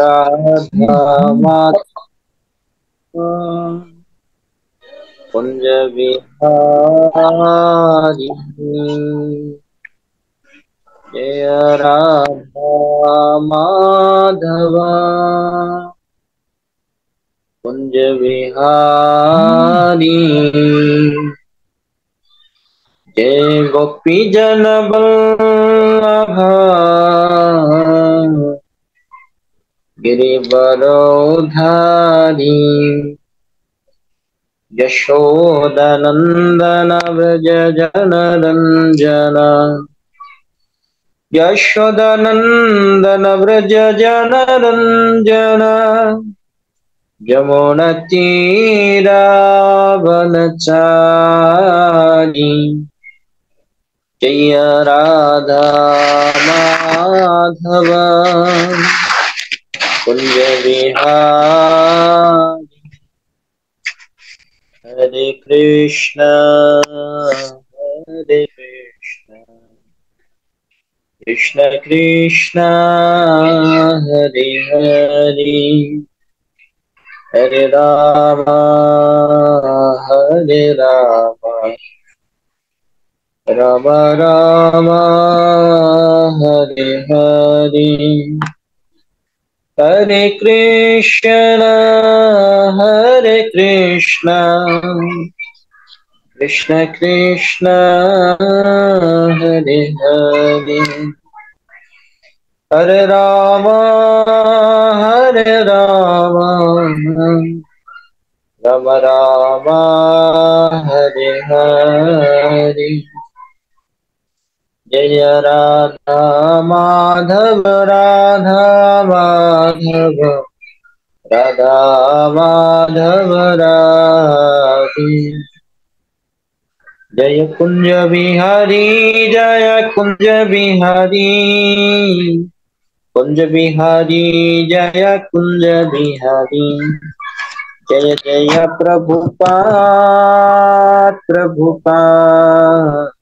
राधा माधव कुंज बिहारी जय राधा माधव कुंज बिहारी जय गोपी जन वल्लभ गिरिवरोधारी यशोदनंदन व्रज जनरंजन यशोदनंदन व्रज जनरंजन यमुनतीरावनचारी जय राधा माधव कुंज बिहारी हरे कृष्ण कृष्ण कृष्ण हरे हरे हरे राम राम राम हरे हरे हरे कृष्ण कृष्ण कृष्ण हरे हरे हरे राम राम राम हरे हरे जय राधा माधव राधा माधव राधा माधव राधे जय कुंज बिहारी जय कुंज बिहारी कुंज बिहारी जय कुंज बिहारी जय जय प्रभुपाद प्रभुपाद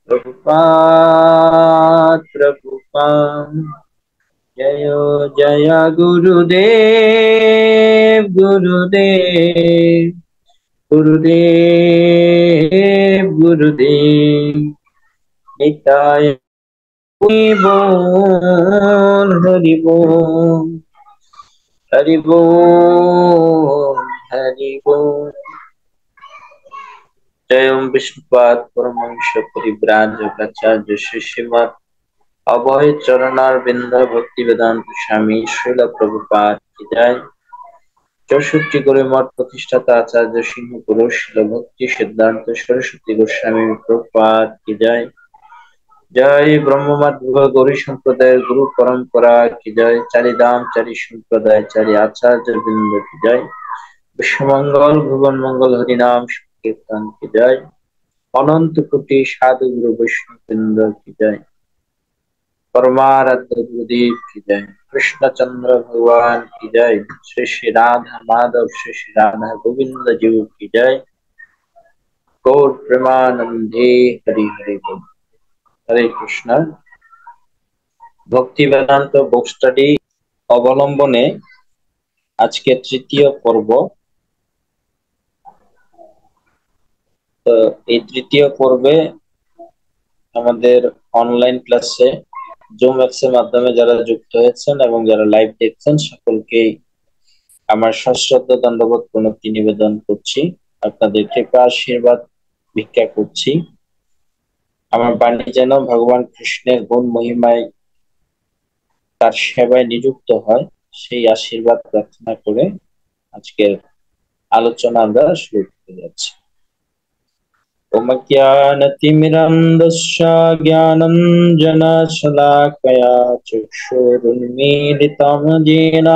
प्रभुपाद प्रभुपाद जय जय गुरुदेव गुरुदेव गुरुदेव गुरुदेव निताय बोल हरि बोल हरि बोल हरि बोल जय ओम विष्णुपाद परमहंस परिव्राजकाचार्य श्री श्रीमद अभय चरणारविंद भक्ति वेदांत स्वामी श्रील प्रभुपाद की जय 64 गुरु मठ प्रतिष्ठाता आचार्य सिंह गुरु श्रील भक्ति सिद्धांत सरस्वती गोस्वामी प्रभुपाद की जय जय ब्रह्म मध्य गौरी संप्रदाय गुरु परंपरा की जय चारिधाम चारि संप्रदाय चारि आचार्य वृंद की जय विश्व मंगल भुवन मंगल हरिनाम कीर्तन की जय अनंत कोटि साधु गुरु वैष्णव वृंद की जय परमाराध्य गुरुदेव की जय कृष्ण चंद्र भगवान की जय श्री श्री राधा माधव श्री श्री राधा गोविंद जीव की जय गौर प्रेमानंदे हरि हरि बोल हरे कृष्ण भक्ति वेदांत बुक स्टडी अवलम्बने आज के तृतीय पर्व तो तृतीय पर्वे আমাদের অনলাইন ক্লাসে জুম অ্যাপসের মাধ্যমে যারা যুক্ত হয়েছেন এবং যারা লাইভ দেখছেন সকলকে আমার সশ্রদ্ধ দণ্ডবোধ প্রণতি নিবেদন করছি আপনাদের কৃপা আশীর্বাদ ভিক্ষা করছি আমার বাণী যেন ভগবান কৃষ্ণের গুণ মহিমায় তার সেবায় নিযুক্ত হয় সেই আশীর্বাদ প্রার্থনা করে আজকের আলোচনা আমরা শুরু করতে যাচ্ছি ओम ज्ञानतिमिरन्धस्य ज्ञानञ्जनशलाकया चक्षुरुन्मीलितं येन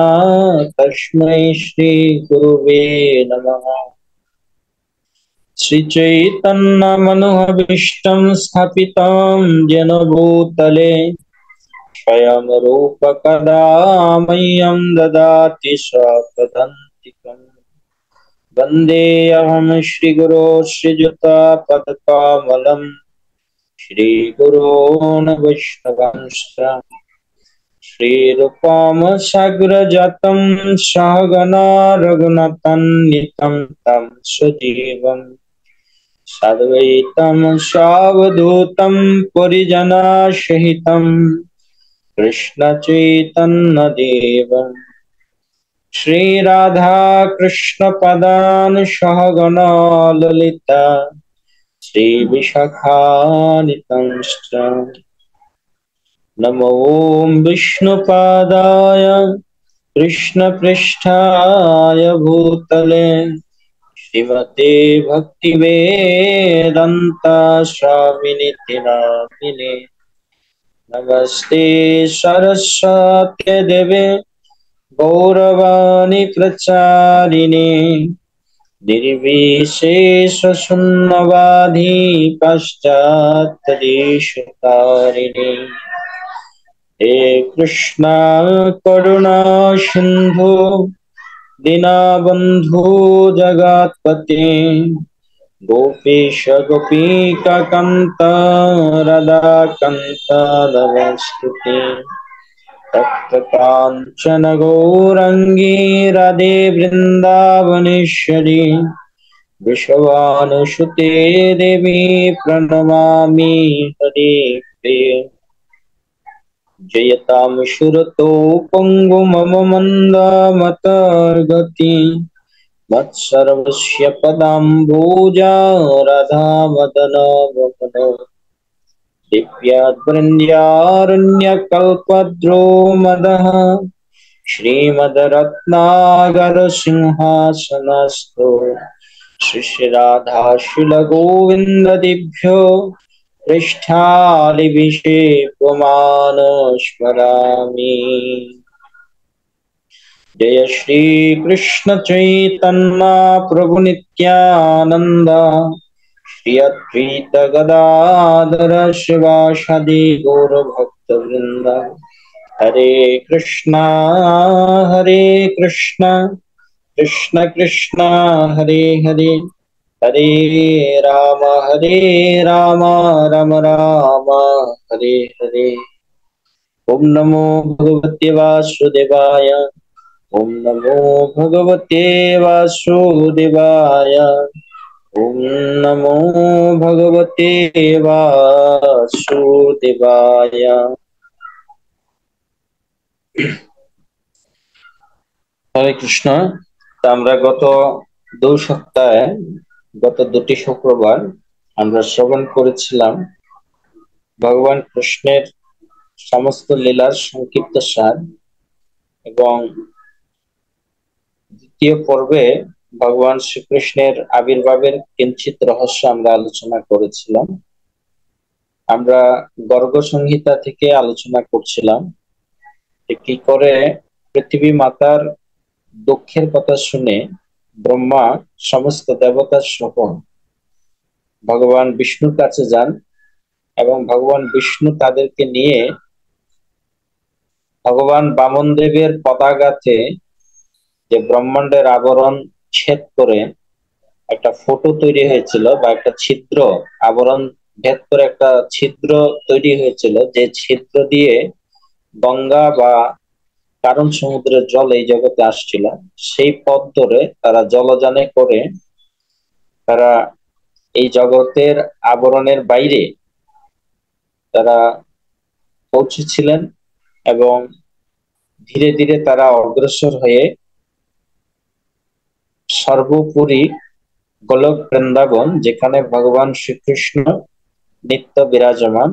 तस्मै श्रीगुरुवे नमः श्रीचैतन्यमनोभीष्टं स्थापितं येन भूतले स्वयं रूपकदा मह्यं ददाति स्वपदान्तिकम् वन्देऽहं श्रीगुरो श्रीयुतापदकमलं श्रीगुरोन् वैष्णवांश्च श्रीरूपं साग्रजातं सहगना रघुनाथान्वितं तं सजीवं साद्वैतं सावधूतं परिजनसहितं कृष्णचैतन्यदेवं श्रीराधा कृष्णपदान् सहगना ललिता श्रीविशाखान्वितंश्च नमो विष्णुपादाय कृष्णपृष्ठाय भूतले श्रीमते भक्तिवेदान्ता स्वामिनिति नामिने नमस्ते सरस्वती देवे गौरवाणी प्रचारिणे निर्विशेष शून्यवादी पश्चात्तदेशतारिणे हे कृष्णा करुणा सिंधु दीनबंधु जगत्पते गोपीश गोपीकान्त राधाकान्त नमस्तुते तप्त कांचन गौरंगी राधे वृंदावनेश्वरी विश्वानुसुते देवी प्रणमामि हरे प्रिय जयतां सुरतो पंगु मम मंदामतर्गति मत्सर्वस्य पदाम्बुजा राधा मदन मोहन दिव्याद्वन्द्यारण्यकल्पद्रो मदः श्रीमद्रत्नागर सिंहासनस्थो श्रीराधाशिलगोविन्ददिभ्यो पृष्ठालिभिषेकमान् स्मरामि। जय श्री कृष्ण चैतन्य प्रभु नित्यानंद श्री अद्वैत गदाधर शिवासादि गौर भक्त वृंद हरे कृष्णा कृष्ण कृष्ण हरे हरे हरे राम राम राम हरे हरे। ओम नमो भगवते वासुदेवाय ओम नमो भगवते वासुदेवाय ओम नमो भगवते वासुदेवाय। হরে কৃষ্ণ। আমরা গত 2 সপ্তাহে গত 2টি শুক্রবার আমরা শ্রবণ করেছিলাম ভগবান কৃষ্ণের সমস্ত লীলার সংক্ষিপ্ত সার এবং দ্বিতীয় পর্বে ভগবান শ্রীকৃষ্ণের আবির্ভাবের কিঞ্চিত রহস্য আমরা আলোচনা করেছিলাম। আমরা গর্গ সংহিতা থেকে আলোচনা করছিলাম কি করে পৃথিবী মাতার দুঃখের কথা শুনে ব্রহ্মা সমস্ত দেবতা সহ ভগবান বিষ্ণুর কাছে যান এবং ভগবান বিষ্ণু তাদেরকে নিয়ে ভগবান বামন দেবের পদাঘাতে যে ব্রহ্মাণ্ডের আবরণ ছেদ করে একটা ফটো তৈরি হয়েছিল বা একটা ছিদ্র আবরণ ভেদ করে একটা ছিদ্র তৈরি হয়েছিল, যে ছিদ্র দিয়ে গঙ্গা বা কারণ সমুদ্রের জল এই জগতে আসছিল। সেই পথ ধরে তারা জলযানে করে তারা এই জগতের আবরণের বাইরে তারা পৌঁছেছিলেন এবং ধীরে ধীরে তারা অগ্রসর হয়ে সর্বোপরি গোলক বৃন্দাবন, যেখানে ভগবান শ্রীকৃষ্ণ নিত্য বিরাজমান,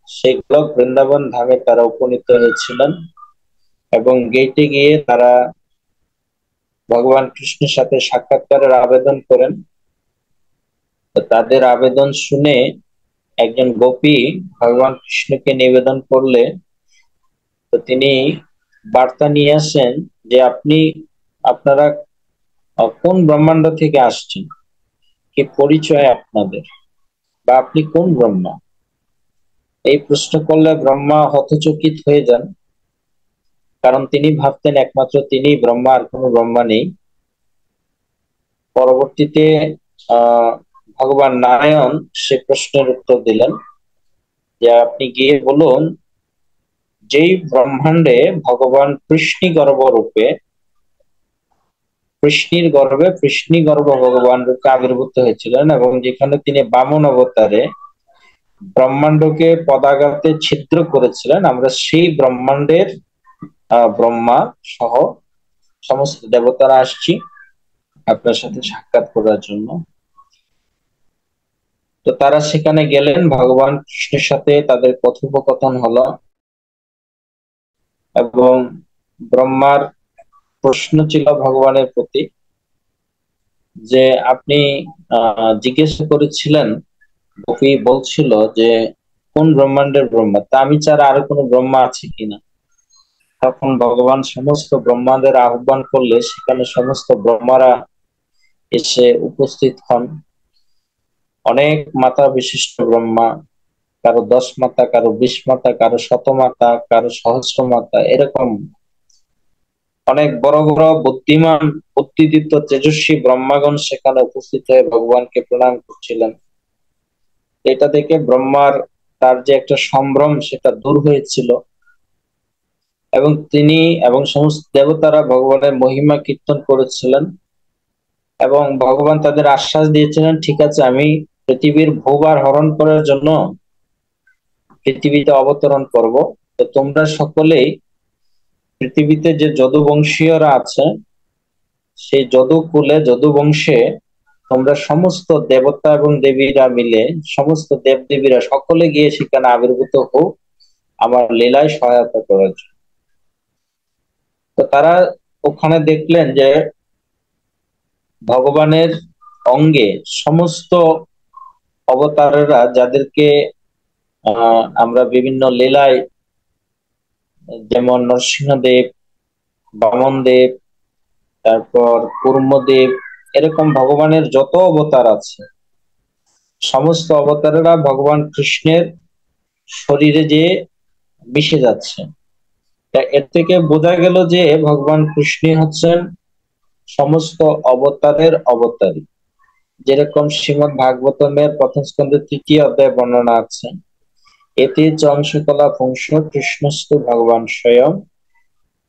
সেই গোলক বৃন্দাবন ধামে তারা উপনীত হয়েছিলেন এবং গেটে গিয়ে তারা ভগবান কৃষ্ণের সাথে সাক্ষাৎকারের আবেদন করেন। তাদের আবেদন শুনে একজন গোপী ভগবান কৃষ্ণকে নিবেদন করলে তো তিনি বার্তা নিয়ে আসেন যে আপনারা কোন ব্রহ্মাণ্ড থেকে আসছেন, কি পরিচয় আপনাদের, বা আপনি কোন ব্রহ্মা। এই প্রশ্ন করলে ব্রহ্মা হতচকিত হয়ে যান, কারণ তিনি ভাবতেন একমাত্র তিনি ব্রহ্মা, আর কোনো ব্রহ্মা নেই। পরবর্তীতে ভগবান নারায়ণ সে প্রশ্নের উত্তর দিলেন যে আপনি গিয়ে বলুন যেই ব্রহ্মাণ্ডে ভগবান কৃষ্ণীর গর্ভে কৃষ্ণী গর্ভ ভগবান রূপে আবির্ভূত হয়েছিলেন, এবং যেখানে তিনি বামন অবতারে ব্রহ্মাণ্ডকে পদাঘাতে ছিদ্র করেছিলেন, আমরা সেই ব্রহ্মাণ্ডের ব্রহ্মা সহ সমস্ত দেবতারা আসছি আপনার সাথে সাক্ষাৎ করার জন্য। তো তারা সেখানে গেলেন, ভগবান কৃষ্ণের সাথে তাদের কথোপকথন হলো, এবং ব্রহ্মার প্রশ্ন ছিল ভগবানের প্রতি যে আপনি জিজ্ঞেস করেছিলেন, গোপী বলছিল যে কোন ব্রহ্মাণ্ডের ব্রহ্মা, তা আমি ছাড়া আরো কোনো ব্রহ্মা আছে কিনা। তখন ভগবান সমস্ত ব্রহ্মাদের আহ্বান করলে সেখানে সমস্ত ব্রহ্মারা এসে উপস্থিত হন। অনেক মাতা বিশিষ্ট ব্রহ্মা, কারো 10 মাতা, কারো 20 মাতা, কারো 100 মাতা, কারো সহস্র মাতা, এরকম অনেক বড় বড় বুদ্ধিমান বুদ্ধিদীপ্ত তেজস্বী ব্রহ্মাগণ সেখানে উপস্থিত হয়ে ভগবানকে প্রণাম করছিলেন। এটা দেখে ব্রহ্মার তার যে একটা সম্ভ্রম সেটা দূর হয়েছিল, এবং তিনি এবং সমস্ত দেবতারা ভগবানের মহিমা কীর্তন করেছিলেন, এবং ভগবান তাদের আশ্বাস দিয়েছিলেন, ঠিক আছে, আমি পৃথিবীর ভূভার হরণ করার জন্য পৃথিবীতে অবতরণ করব। তো তোমরা সকলেই পৃথিবীতে যে যদুবংশীয়রা আছে, সেই যদুকুলে যদুবংশে তোমরা সমস্ত দেবতা এবং দেবীরা মিলে, সমস্ত দেব দেবীরা সকলে গিয়ে সেখানে আবির্ভূত হোক আমার লীলায় সহায়তা করার জন্য। তো তারা ওখানে দেখলেন যে ভগবানের অঙ্গে সমস্ত অবতারেরা, যাদেরকে আমরা বিভিন্ন লীলায়, যেমন নরসিংহদেব, বামন দেব, তারপর কুর্মদেব, এরকম ভগবানের যত অবতার আছে সমস্ত অবতারেরা ভগবান কৃষ্ণের শরীরে যে মিশে যাচ্ছে। এর থেকে বোঝা গেল যে ভগবান কৃষ্ণ হচ্ছেন সমস্ত অবতারের অবতারী। যেরকম শ্রীমদ ভাগবতমের প্রথম স্কন্ধের 3য় অধ্যায় বর্ণনা আছে, এতে চংসকলা পুংস কৃষ্ণস্তু ভগবান স্বয়ং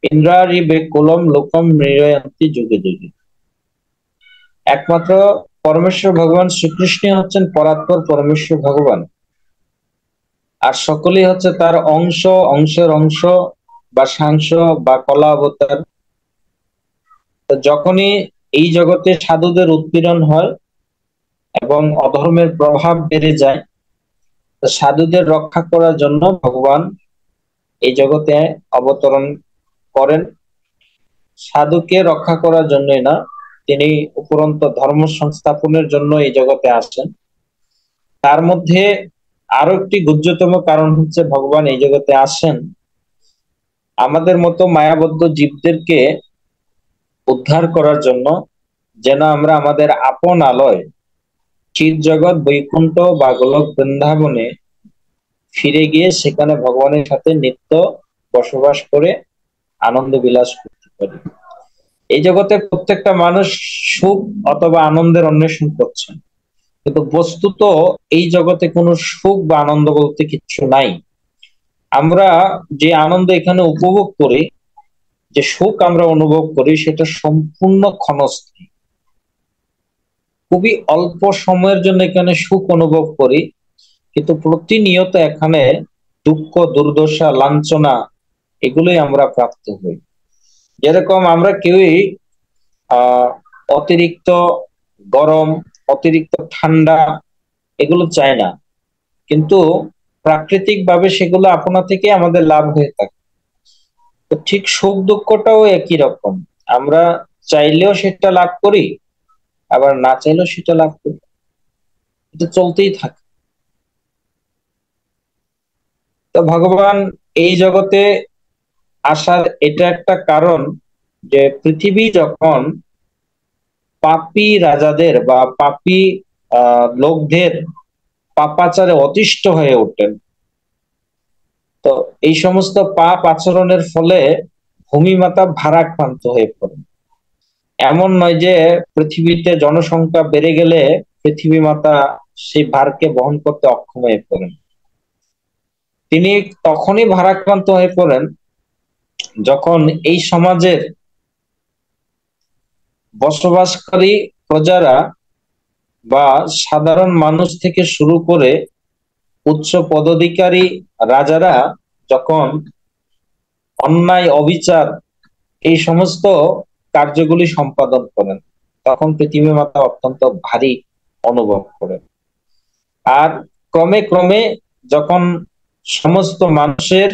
ইন্দ্রারি বেকুলম লোকম নৃয়ন্তি যুগে যুগে। একমাত্র পরমেশ্বর ভগবান শ্রীকৃষ্ণ হচ্ছেন পরাৎপর পরমেশ্বর ভগবান, আর সকলেই হচ্ছে তার অংশ, অংশের অংশ বা সাংস বা কলা অবতার। যখনই এই জগতে সাধুদের উৎপীড়ন হয় এবং অধর্মের প্রভাব বেড়ে যায়, সাধুদের রক্ষা করার জন্য ভগবান এই জগতে অবতরণ করেন। সাধুকে রক্ষা করার জন্যই না, তিনি উপরন্ত ধর্ম সংস্থাপনের জন্য এই জগতে আসেন। তার মধ্যে আরো একটি গুহ্যতম কারণ হচ্ছে, ভগবান এই জগতে আসেন আমাদের মতো মায়াবদ্ধ জীবদেরকে উদ্ধার করার জন্য, যেন আমরা আমাদের আপন আলয় চিৎ জগৎ বৈকুণ্ঠ বা গোলক বৃন্দাবনে ফিরে গিয়ে সেখানে ভগবানের সাথে নিত্য বসবাস করে আনন্দ বিলাস করতে পারি। এই জগতে প্রত্যেকটা মানুষ সুখ অথবা আনন্দের অন্বেষণ করছেন, কিন্তু বস্তুত এই জগতে কোনো সুখ বা আনন্দ বলতে কিছু নাই। আমরা যে আনন্দ এখানে উপভোগ করি, যে সুখ আমরা অনুভব করি, সেটা সম্পূর্ণ ক্ষণস্থায়ী। খুবই অল্প সময়ের জন্য এখানে সুখ অনুভব করি, কিন্তু প্রতিনিয়ত এখানে দুঃখ, দুর্দশা, লাঞ্ছনা এগুলোই আমরা প্রাপ্ত হই। যেরকম আমরা কেউই অতিরিক্ত গরম, অতিরিক্ত ঠান্ডা এগুলো চাই না, কিন্তু প্রাকৃতিক ভাবে সেগুলো আপনা থেকে আমাদের লাভ হয়ে থাকে। তো ঠিক সুখ দুঃখটাও একই রকম, আমরা চাইলেও সেটা লাভ করি, আবার না চাইলেও সেটা লাভ করি, এটা চলতেই থাকে। তো ভগবান এই জগতে আসার এটা একটা কারণ, যে পৃথিবী যখন পাপী রাজাদের বা পাপী লোকদের পাপাচারে অতিষ্ঠ হয়ে ওঠেন, তো এই সমস্ত পাপ আচরণের ফলে ভূমিমাতা ভারাক্রান্ত হয়ে পড়েন। এমন নয় যে পৃথিবীতে জনসংখ্যা বেড়ে গেলে পৃথিবী মাতা সেই ভারকে বহন করতে অক্ষম হয়ে পড়েন। তিনি তখনই ভারাক্রান্ত হয়ে পড়েন যখন এই সমাজের বসবাসকারী প্রজারা বা সাধারণ মানুষ থেকে শুরু করে উচ্চ পদাধিকারী রাজারা যখন অন্যায় অবিচার এই সমস্ত কার্যগুলি সম্পাদন করেন, তখন পৃথিবী মাতা অত্যন্ত ভারী অনুভব করেন। আর ক্রমে ক্রমে যখন সমস্ত মানুষের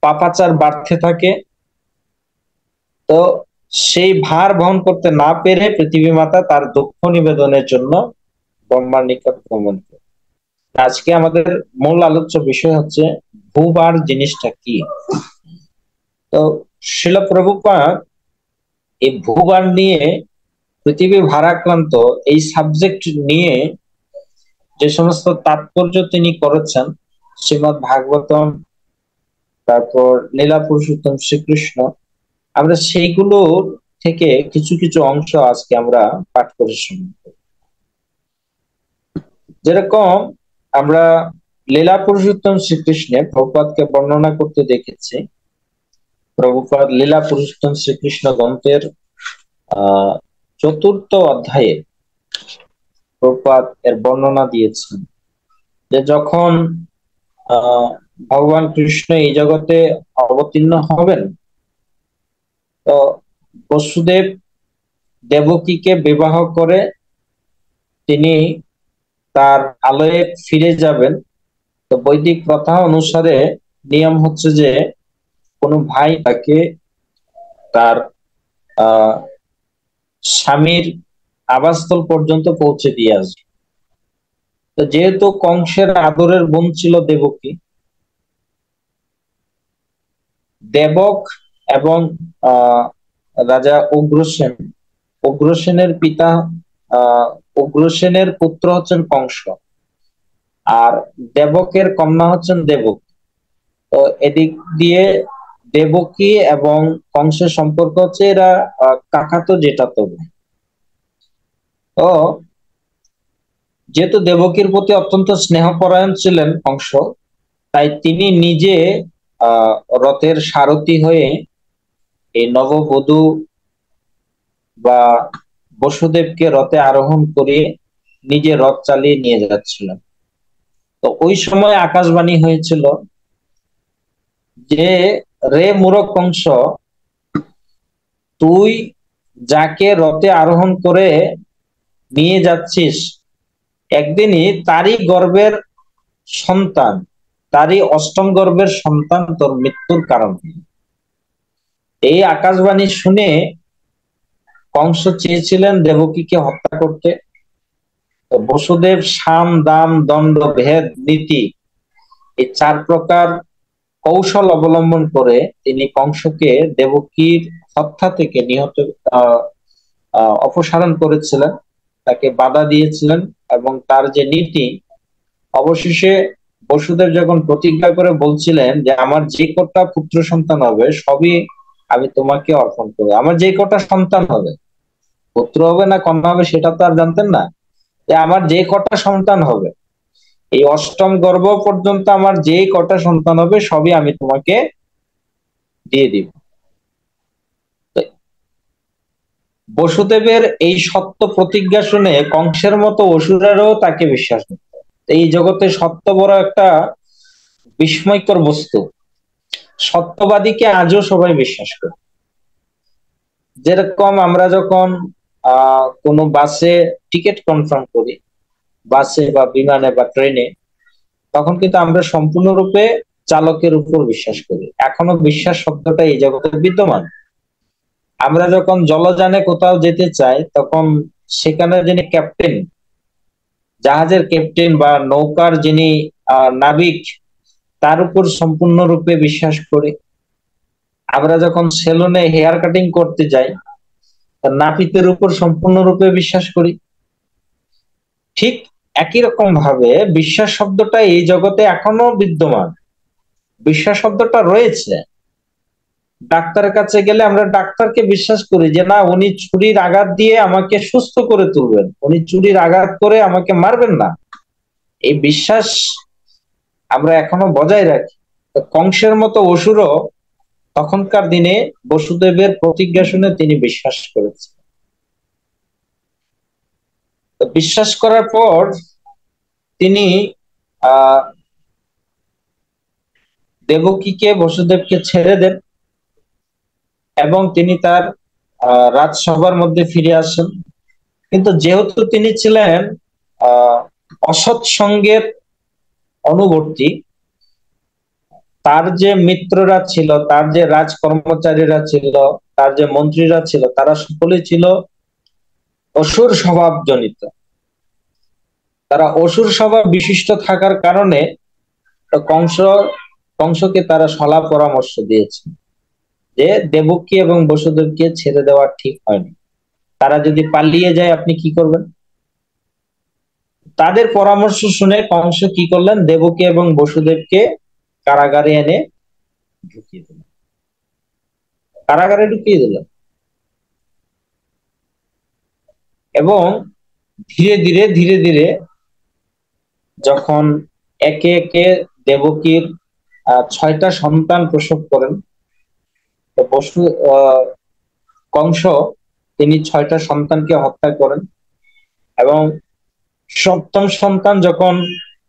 পাপাচার বাড়তে থাকে, তো সেই ভার বহন করতে না পেরে পৃথিবী মাতা তার দুঃখ নিবেদনের জন্য ব্রহ্মার নিকট গমন করে। আজকে আমাদের মূল আলোচ্য বিষয় হচ্ছে ভূভার জিনিসটা কি। তো শিল প্রভুপাদ এই ভূভার নিয়ে, পৃথিবী ভারাক্রান্ত, এই সাবজেক্ট নিয়ে যে সমস্ত তাৎপর্য তিনি করেছেন, শ্রীমদ ভাগবতম, তারপর লীলা পুরুষোত্তম শ্রীকৃষ্ণ, আমরা সেইগুলো থেকে কিছু কিছু অংশ আজকে আমরা পাঠ করে শুনব। যেরকম আমরা লীলা পুরুষোত্তম শ্রীকৃষ্ণে প্রভুপাদকে বর্ণনা করতে দেখেছি। প্রভুপাদ লীলা পুরুষোত্তম শ্রীকৃষ্ণ গ্রন্থের 4th অধ্যায়ে প্রভুপাদ এর বর্ণনা দিয়েছেন যে যখন ভগবান কৃষ্ণ এই জগতে অবতীর্ণ হবেন, তো বসুদেব দেবকীকে বিবাহ করে তিনি তার আলয়ে ফিরে যাবেন। তো বৈদিক প্রথা অনুসারে নিয়ম হচ্ছে যে কোনো ভাই তাকে তার স্বামীর আবাসস্থল পর্যন্ত পৌঁছে দিয়ে আসবে। তো যেহেতু কংসের আদরের বোন ছিল দেবকী, দেবক এবং রাজা উগ্রসেন, উগ্রসেনের পিতা উগ্রসেনের পুত্র হচ্ছেন কংস, আর দেবকের কন্যা হচ্ছেন দেবকী। তো এদিক দিয়ে দেবকী এবং কংসের সম্পর্ক হচ্ছে এরা কাকাতো জেঠাতো ভাই। তো যেহেতু দেবকীর প্রতি অত্যন্ত স্নেহপরায়ণ ছিলেন কংস, তাই তিনি নিজে রথের সারথি হয়ে এই নববধূ বা বসুদেবকে রথে আরোহণ করিয়ে নিজে রথ চালিয়ে নিয়ে যাচ্ছিলেন। তো ওই সময় আকাশবাণী হয়েছিল যে, রে মূরখ কংস, তুই যাকে রথে আরোহণ করে নিয়ে যাচ্ছিস, একদিনই তারই গর্ভের সন্তান, তারই অষ্টম গর্ভের সন্তান তোর মৃত্যুর কারণ। এই আকাশবাণী শুনে কংস চেয়েছিলেন দেবকীকে হত্যা করতে। বসুদেব সাম দাম দণ্ড ভেদ নীতি এই 4 প্রকার কৌশল অবলম্বন করে তিনি কংসকে দেবকীর হত্যা থেকে নিহত অপসারণ করেছিলেন, তাকে বাধা দিয়েছিলেন। এবং তার যে নীতি, অবশেষে বসুদেব যখন প্রতিজ্ঞা করে বলছিলেন যে আমার যে কটা পুত্র সন্তান হবে সবই আমি তোমাকে অর্পণ করবো, আমার যে কটা সন্তান হবে, পুত্র হবে না কন্যা হবে সেটা তো আর জানতেন না, যে আমার যে কটা সন্তান হবে, এই অষ্টম গর্ভ পর্যন্ত আমার যে কটা সন্তান হবে সবই আমি তোমাকে দিয়ে দিব। বসুদেবের এই সত্য প্রতিজ্ঞা শুনে কংসের মতো অসুরেরও তাকে বিশ্বাস করত। এই জগতে সত্য বড় একটা বিস্ময়কর বস্তু, সত্যবাদীকে আজও সবাই বিশ্বাস করে। যেরকম আমরা যখন কোনো বাসে টিকিট কনফার্ম করি, বাসে বা বিমানে বা ট্রেনে, তখন কিন্তু আমরা সম্পূর্ণরূপে চালকের উপর বিশ্বাস করি। এখনো বিশ্বাস শব্দটা এই জগতে বিদ্যমান। আমরা যখন জলযানে কোথাও যেতে চাই, তখন সেখানে যিনি ক্যাপ্টেন, জাহাজের ক্যাপ্টেন বা নৌকার যিনি নাবিক, তার উপর সম্পূর্ণরূপে বিশ্বাস করি। আমরা যখন সেলুনে হেয়ার কাটিং করতে যাই, নাপিতের উপর সম্পূর্ণরূপে বিশ্বাস করি। ঠিক একই রকম ভাবে বিশ্বাস শব্দটা এই জগতে এখনো বিদ্যমান, বিশ্বাস শব্দটা রয়েছে। ডাক্তারের কাছে গেলে আমরা ডাক্তারকে বিশ্বাস করি যে না, উনি ছুরির আঘাত দিয়ে আমাকে সুস্থ করে তুলবেন, উনি ছুরির আঘাত করে আমাকে মারবেন না। এই বিশ্বাস আমরা এখনো বজায় রাখি। তো কংসের মতো অসুরও তখনকার দিনে বসুদেবের প্রতিজ্ঞা শুনে তিনি বিশ্বাস করেছেন। তো বিশ্বাস করার পর তিনি আহ দেবকীকে বসুদেবকে ছেড়ে দেন এবং তিনি তার রাজসভার মধ্যে ফিরে আসেন। কিন্তু যেহেতু তিনি ছিলেন আহ অসৎ সঙ্গের অনুবর্তী, তার যে মিত্ররা ছিল, তার যে রাজ কর্মচারীরা ছিল, তার যে মন্ত্রীরা ছিল, তারা সকলেই ছিল অসুর স্বভাব জনিত। তারা অসুর স্বভাব বিশিষ্ট থাকার কারণে কংস কংসকে তারা সলা পরামর্শ দিয়েছে যে দেবকী এবং বসুদেবকে ছেড়ে দেওয়া ঠিক হয়নি। তারা যদি পালিয়ে যায় আপনি কি করবেন? তাদের পরামর্শ শুনে কংস কি করলেন? দেবকী এবং বসুদেবকে কারাগারে এনে ঢুকিয়ে দিলেন। কারাগারে ঢুকিয়ে দিলেন এবং ধীরে ধীরে ধীরে ধীরে যখন একে একে দেবকীর 6টা সন্তান প্রসব করেন, তো কংস তিনি 6টা সন্তানকে হত্যা করেন এবং 7ম সন্তান যখন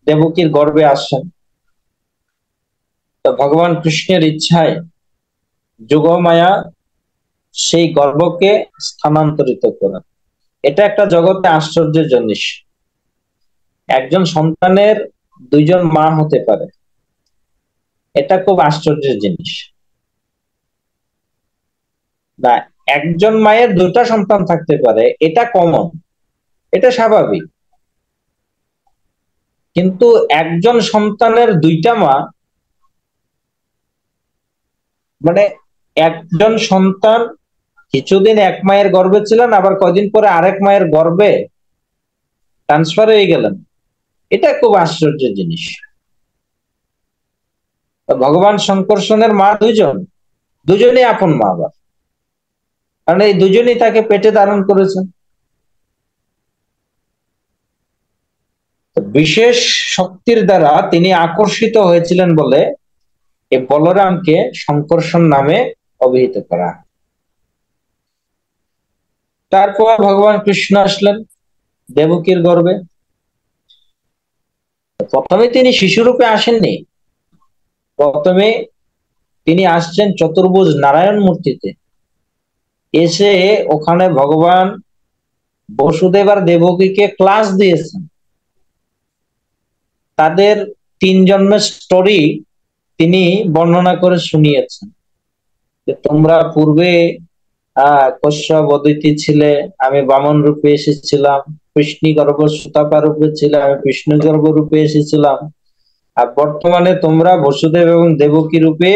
দেবকীর গর্ভে আসেন, তো ভগবান কৃষ্ণের ইচ্ছায় যোগমায়া সেই গর্ভকে স্থানান্তরিত করেন। এটা একটা জগতে আশ্চর্যের জিনিস। একজন সন্তানের 2জন মা হতে পারে, এটা খুব আশ্চর্যের জিনিস না। একজন মায়ের 2টা সন্তান থাকতে পারে, এটা কমন, এটা স্বাভাবিক। কিন্তু একজন সন্তানের 2টা মা, মানে একজন সন্তান কিছুদিন এক মায়ের গর্ভে ছিলেন, আবার কয়দিন পরে আরেক মায়ের গর্ভে ট্রান্সফার হয়ে গেলেন, এটা খুব আশ্চর্যের জিনিস। ভগবান শঙ্কর্ষণের মা 2জন, দুজনেই আপন মা, আবার কারণ এই দুজনেই তাকে পেটে ধারণ করেছেন। বিশেষ শক্তির দ্বারা তিনি আকর্ষিত হয়েছিলেন বলে এই বলরামকে শঙ্কর্ষণ নামে অভিহিত করা। তারপর ভগবান কৃষ্ণ আসলেন দেবকীর গর্ভে। প্রথমে তিনি শিশুরূপে আসেননি, প্রথমে তিনি আসছেন চতুর্ভুজ নারায়ণ মূর্তিতে। এসে ওখানে ভগবান বসুদেব আর দেবকীকে ক্লাস দিয়েছেন। তাদের 3 জন্মের স্টোরি তিনি বর্ণনা করে শুনিয়েছেন যে তোমরা পূর্বে কশ্যপ অদিতি ছিলে, আমি বামন রূপে এসেছিলাম, কৃষ্ণী গর্ভ সুতাপা রূপে ছিলে, আমি কৃষ্ণ গর্ভ রূপে এসেছিলাম, আর বর্তমানে তোমরা বসুদেব এবং দেবকী রূপে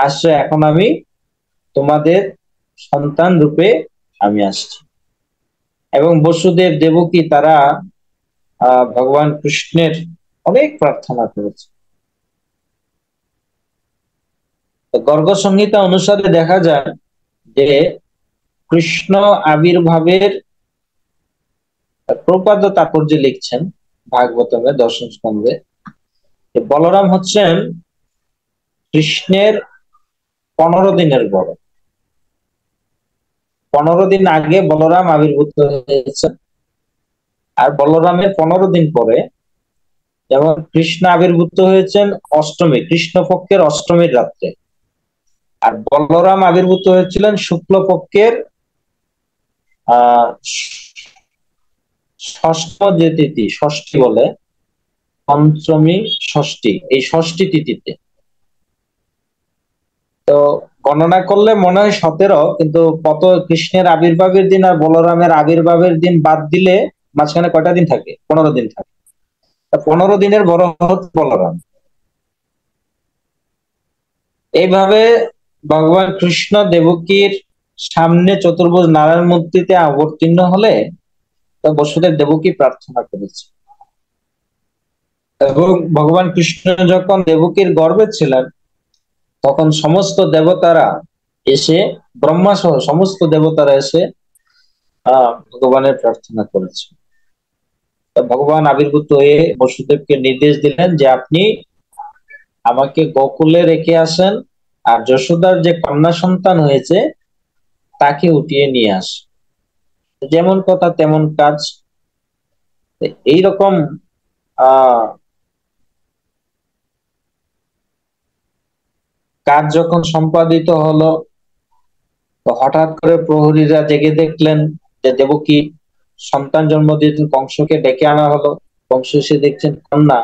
আসছো, এখন আমি তোমাদের সন্তান রূপে আমি আসছি। এবং বসুদেব দেবকী তারা ভগবান কৃষ্ণের অনেক প্রার্থনা করেছে। গর্গ সংহিতা অনুসারে দেখা যায় যে কৃষ্ণ আবির্ভাবের প্রপাদ তাৎপর্য লিখছেন ভাগবতমে 10ম স্কন্ধে, বলরাম হচ্ছেন কৃষ্ণের 15 দিনের বড়। 15 দিন আগে বলরাম আবির্ভূত হয়েছে, আর বলরামের 15 দিন পরে যেমন কৃষ্ণ আবির্ভূত হয়েছেন অষ্টমী, কৃষ্ণপক্ষের অষ্টমীর রাত্রে, আর বলরাম আবির্ভূত হয়েছিলেন শুক্লপক্ষের ষষ্ঠ যে তিথি, ষষ্ঠী বলে, পঞ্চমী ষষ্ঠী, এই ষষ্ঠী তিথিতে। তো গণনা করলে মনে হয় 17, কিন্তু কত কৃষ্ণের আবির্ভাবের দিন আর বলরামের আবির্ভাবের দিন বাদ দিলে মাঝখানে কয়টা দিন থাকে? 15 দিন থাকে। 15 দিনের বড় হচ্ছে বলরাম। এইভাবে ভগবান কৃষ্ণ দেবকীর সামনে চতুর্ভুজ নারায়ণ মূর্তিতে অবতীর্ণ হলে বসুদেব দেবকী প্রার্থনা করেছে। এবং ভগবান কৃষ্ণ যখন দেবকীর গর্ভে ছিলেন তখন সমস্ত দেবতারা এসে, ব্রহ্মা সহ সমস্ত দেবতারা এসে ভগবানের প্রার্থনা করেছে। ভগবান আবির্ভূত হয়ে বসুদেবকে নির্দেশ দিলেন যে আপনি আমাকে গোকুলে রেখে আসেন, আর যশোদার যে কন্যা সন্তান হয়েছে তাকে উঠিয়ে নিয়ে আস। যেমন কথা তেমন কাজ। এইরকম আহ কাজ যখন সম্পাদিত হলো, তো হঠাৎ করে প্রহরীরা জেগে দেখলেন যে দেবকী সন্তান জন্ম দিয়েছেন, কংসকে ডেকে আনা হলো। কংস এসে দেখছেন কন্যা।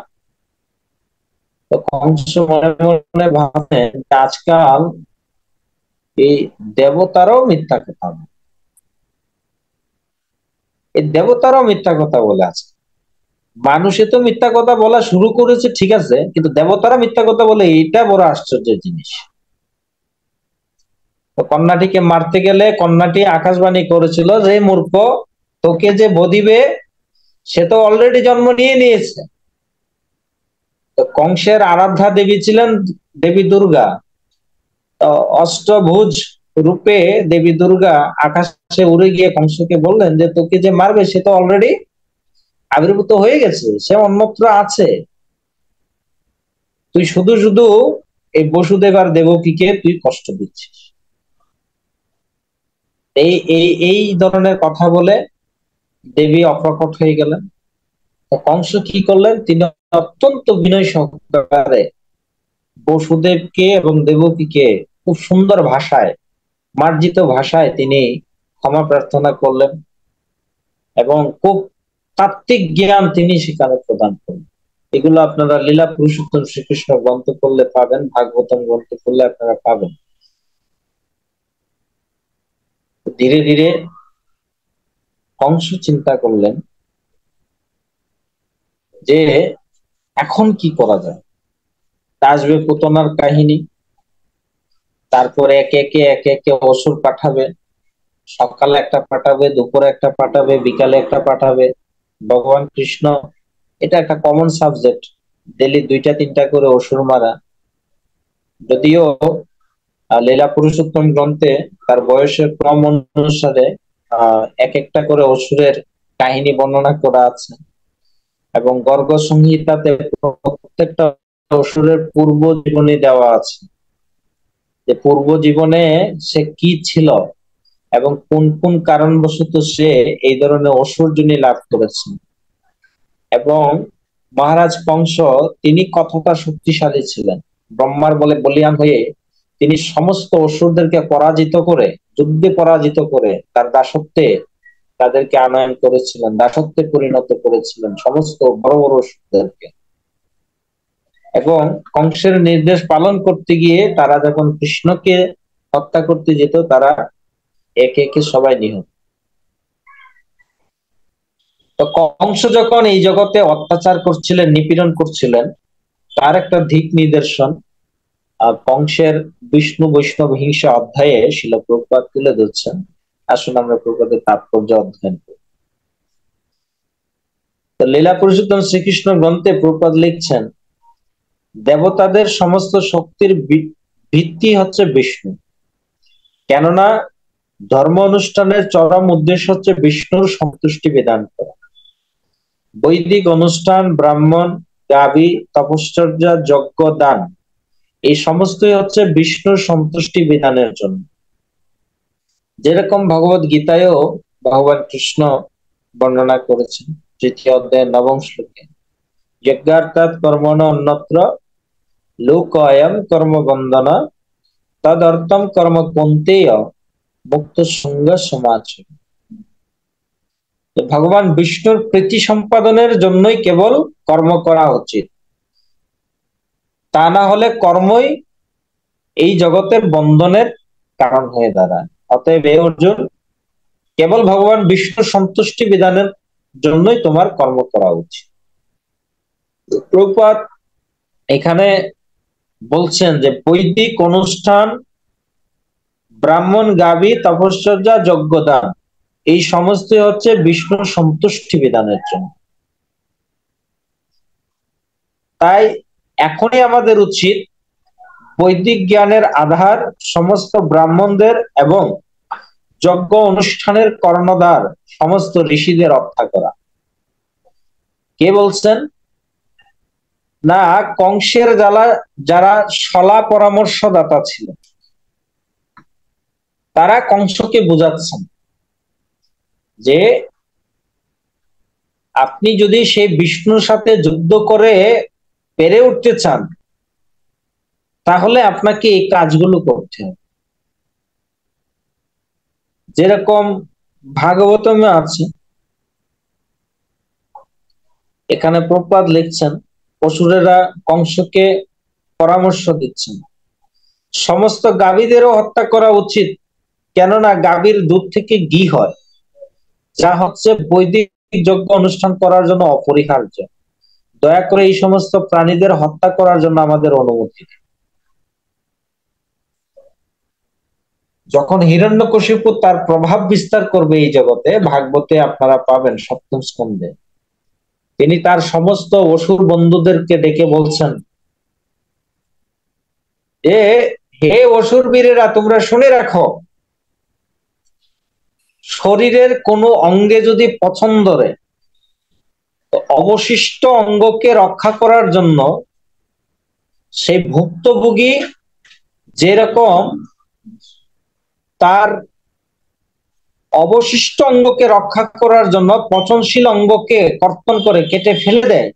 তো কংস মনে মনে ভাবেন যে আজকাল এই দেবতারাও মিথ্যা কথা বলে। এই দেবতারাও মিথ্যা কথা বলে আছে। মানুষে তো মিথ্যা কথা বলা শুরু করেছে, ঠিক আছে, কিন্তু দেবতারা মিথ্যা কথা বলে, এটা বড় আশ্চর্যের জিনিস। তো কন্যাটিকে মারতে গেলে কন্যাটি আকাশবাণী করেছিল যে মূর্খ, তোকে যে বধিবে সে তো অলরেডি জন্ম নিয়ে নিয়েছে। তো কংসের আরাধ্যা দেবী ছিলেন দেবী দুর্গা। তো অষ্টভুজ রূপে দেবী দুর্গা আকাশে উড়ে গিয়ে কংসকে বললেন যে তোকে যে মারবে সে তো অলরেডি আবির্ভূত হয়ে গেছে, সে অন্যত্র আছে। তুই শুধু শুধু এই বসুদেব আর দেবকীকে তুই কষ্ট দিচ্ছিস। এই এই এই ধরনের কথা বলে দেবী অপ্রকট হয়ে গেলেন। তো কংস কি করলেন, তিনি অত্যন্ত বিনয় সহকারে বসুদেবকে এবং দেবকীকে খুব সুন্দর ভাষায়, মার্জিত ভাষায় তিনি ক্ষমা প্রার্থনা করলেন, এবং খুব তাত্ত্বিক জ্ঞান তিনি সেখানে প্রদান করলেন। এগুলো আপনারা লীলা পুরুষোত্তম শ্রীকৃষ্ণ গ্রন্থ করলে পাবেন, ভাগবতম গ্রন্থ করলে আপনারা পাবেন। ধীরে ধীরে কংস চিন্তা করলেন যে এখন কি করা যায়। আসবে পুতনার কাহিনী, তারপরে একে একে অসুর পাঠাবে। সকালে একটা পাঠাবে, দুপুরে একটা পাঠাবে, বিকালে একটা পাঠাবে। ভগবান কৃষ্ণ, এটা একটা কমন সাবজেক্ট, ডেলি দুইটা তিনটা করে অসুর মারা। যদিও লীলা পুরুষোত্তম গ্রন্থে তার বয়সের ক্রম অনুসারে এক একটা করে অসুরের কাহিনী বর্ণনা করা আছে, এবং গর্গ সংহিতাতে প্রত্যেকটা অসুরের পূর্ব জীবনী দেওয়া আছে, যে পূর্ব জীবনে সে কি ছিল এবং কোন কোন কারণবশত সে এই ধরনের অসুর যোনি লাভ করেছে। এবং মহারাজ কংস, তিনি কতটা শক্তিশালী ছিলেন, ব্রহ্মার বলে বলিয়ান হয়ে তিনি সমস্ত অসুরদেরকে পরাজিত করে, যুদ্ধে পরাজিত করে তার দাসত্বে তাদেরকে আনয়ন করেছিলেন, দাসত্বে পরিণত করেছিলেন সমস্ত বড় বড় অসুরদেরকে। এবং কংসের নির্দেশ পালন করতে গিয়ে তারা যখন কৃষ্ণকে হত্যা করতে যেত, তারা একে একে সবাই নিহত। তো কংস যখন এই জগতে অত্যাচার করছিলেন, নিপীড়ন করছিলেন, তার একটা দিক নিদর্শন কংসের বিষ্ণু বৈষ্ণব হিংসা অধ্যায়ে শিল প্রভুপাদ তুলে ধরছেন। আসুন আমরা প্রভুপাদের তাৎপর্য অধ্যয়ন করি। তো লীলা পুরুষোত্তম শ্রীকৃষ্ণ গ্রন্থে প্রভুপাদ লিখছেন, দেবতাদের সমস্ত শক্তির ভিত্তি হচ্ছে বিষ্ণু। কেননা ধর্ম অনুষ্ঠানের চরম উদ্দেশ্য হচ্ছে বিষ্ণুর সন্তুষ্টি বিধান করা। বৈদিক অনুষ্ঠান, ব্রাহ্মণ, গাভী, তপশ্চর্যা, যজ্ঞ, দান, এই সমস্তই হচ্ছে বিষ্ণুর সন্তুষ্টি বিধানের জন্য। যেরকম ভগবত গীতায়ও ভগবান কৃষ্ণ বর্ণনা করেছেন, তৃতীয় অধ্যায় নবম শ্লোকে, যজ্ঞার্থাৎ কর্মণ অন্যত্র লোকয়ম কর্ম বন্দন তদর্থম কর্ম কৌন্তেয় মুক্ত সঙ্গ সমাজ। ভগবান বিষ্ণুর প্রীতি সম্পাদনের জন্যই কেবল কর্ম করা উচিত, তা না হলে কর্মই এই জগতের বন্ধনের কারণ হয়ে দাঁড়ায়। অতএব হে অর্জুন, কেবল ভগবান বিষ্ণুর সন্তুষ্টি বিধানের জন্যই তোমার কর্ম করা উচিত। প্রভুপাদ এখানে বলছেন যে বৈদিক অনুষ্ঠান, ব্রাহ্মণ, গাভী, তপশ্চর্যা, যজ্ঞদান, এই সমস্ত হচ্ছে বিষ্ণুর সন্তুষ্টি বিধানের জন্য। তাই এখনই আমাদের উচিত বৈদিক জ্ঞানের আধার সমস্ত ব্রাহ্মণদের এবং যজ্ঞ অনুষ্ঠানের কর্ণধার সমস্ত ঋষিদের রক্ষা করা। কে বলছেন? না, কংসের যারা শলা পরামর্শদাতা ছিল তারা কংসকে বোঝাচ্ছেন যে আপনি যদি সেই বিষ্ণুর সাথে যুদ্ধ করে পেরে উঠতে চান তাহলে আপনাকে এই কাজগুলো করতে হবে। যেরকম ভাগবতমে আছে, এখানে প্রভুপাদ লিখছেন অসুরেরা কংসকে পরামর্শ দিচ্ছেন সমস্ত গাভীদেরও হত্যা করা উচিত, কেননা গাভীর দুধ থেকে ঘি হয়, যা হচ্ছে বৈদিক যজ্ঞ অনুষ্ঠান করার জন্য অপরিহার্য। দয়া করে এই সমস্ত প্রাণীদের হত্যা করার জন্য আমাদের অনুমতি দিন। যখন হিরণ্যকশিপু তার প্রভাব বিস্তার করবে এই জগতে, ভাগবতে আপনারা পাবেন সপ্তম স্কন্ধে, তিনি তার সমস্ত অসুর বন্ধুদেরকে ডেকে বলছেন যে হে অসুর বীরেরা, তোমরা শুনে রাখো, শরীরের কোনো অঙ্গে যদি পছন্দ রে, অবশিষ্ট অঙ্গকে রক্ষা করার জন্য সেই ভুক্তভোগী যেরকম তার অবশিষ্ট অঙ্গকে রক্ষা করার জন্য পচনশীল অঙ্গকে কর্তন করে কেটে ফেলে দেয়,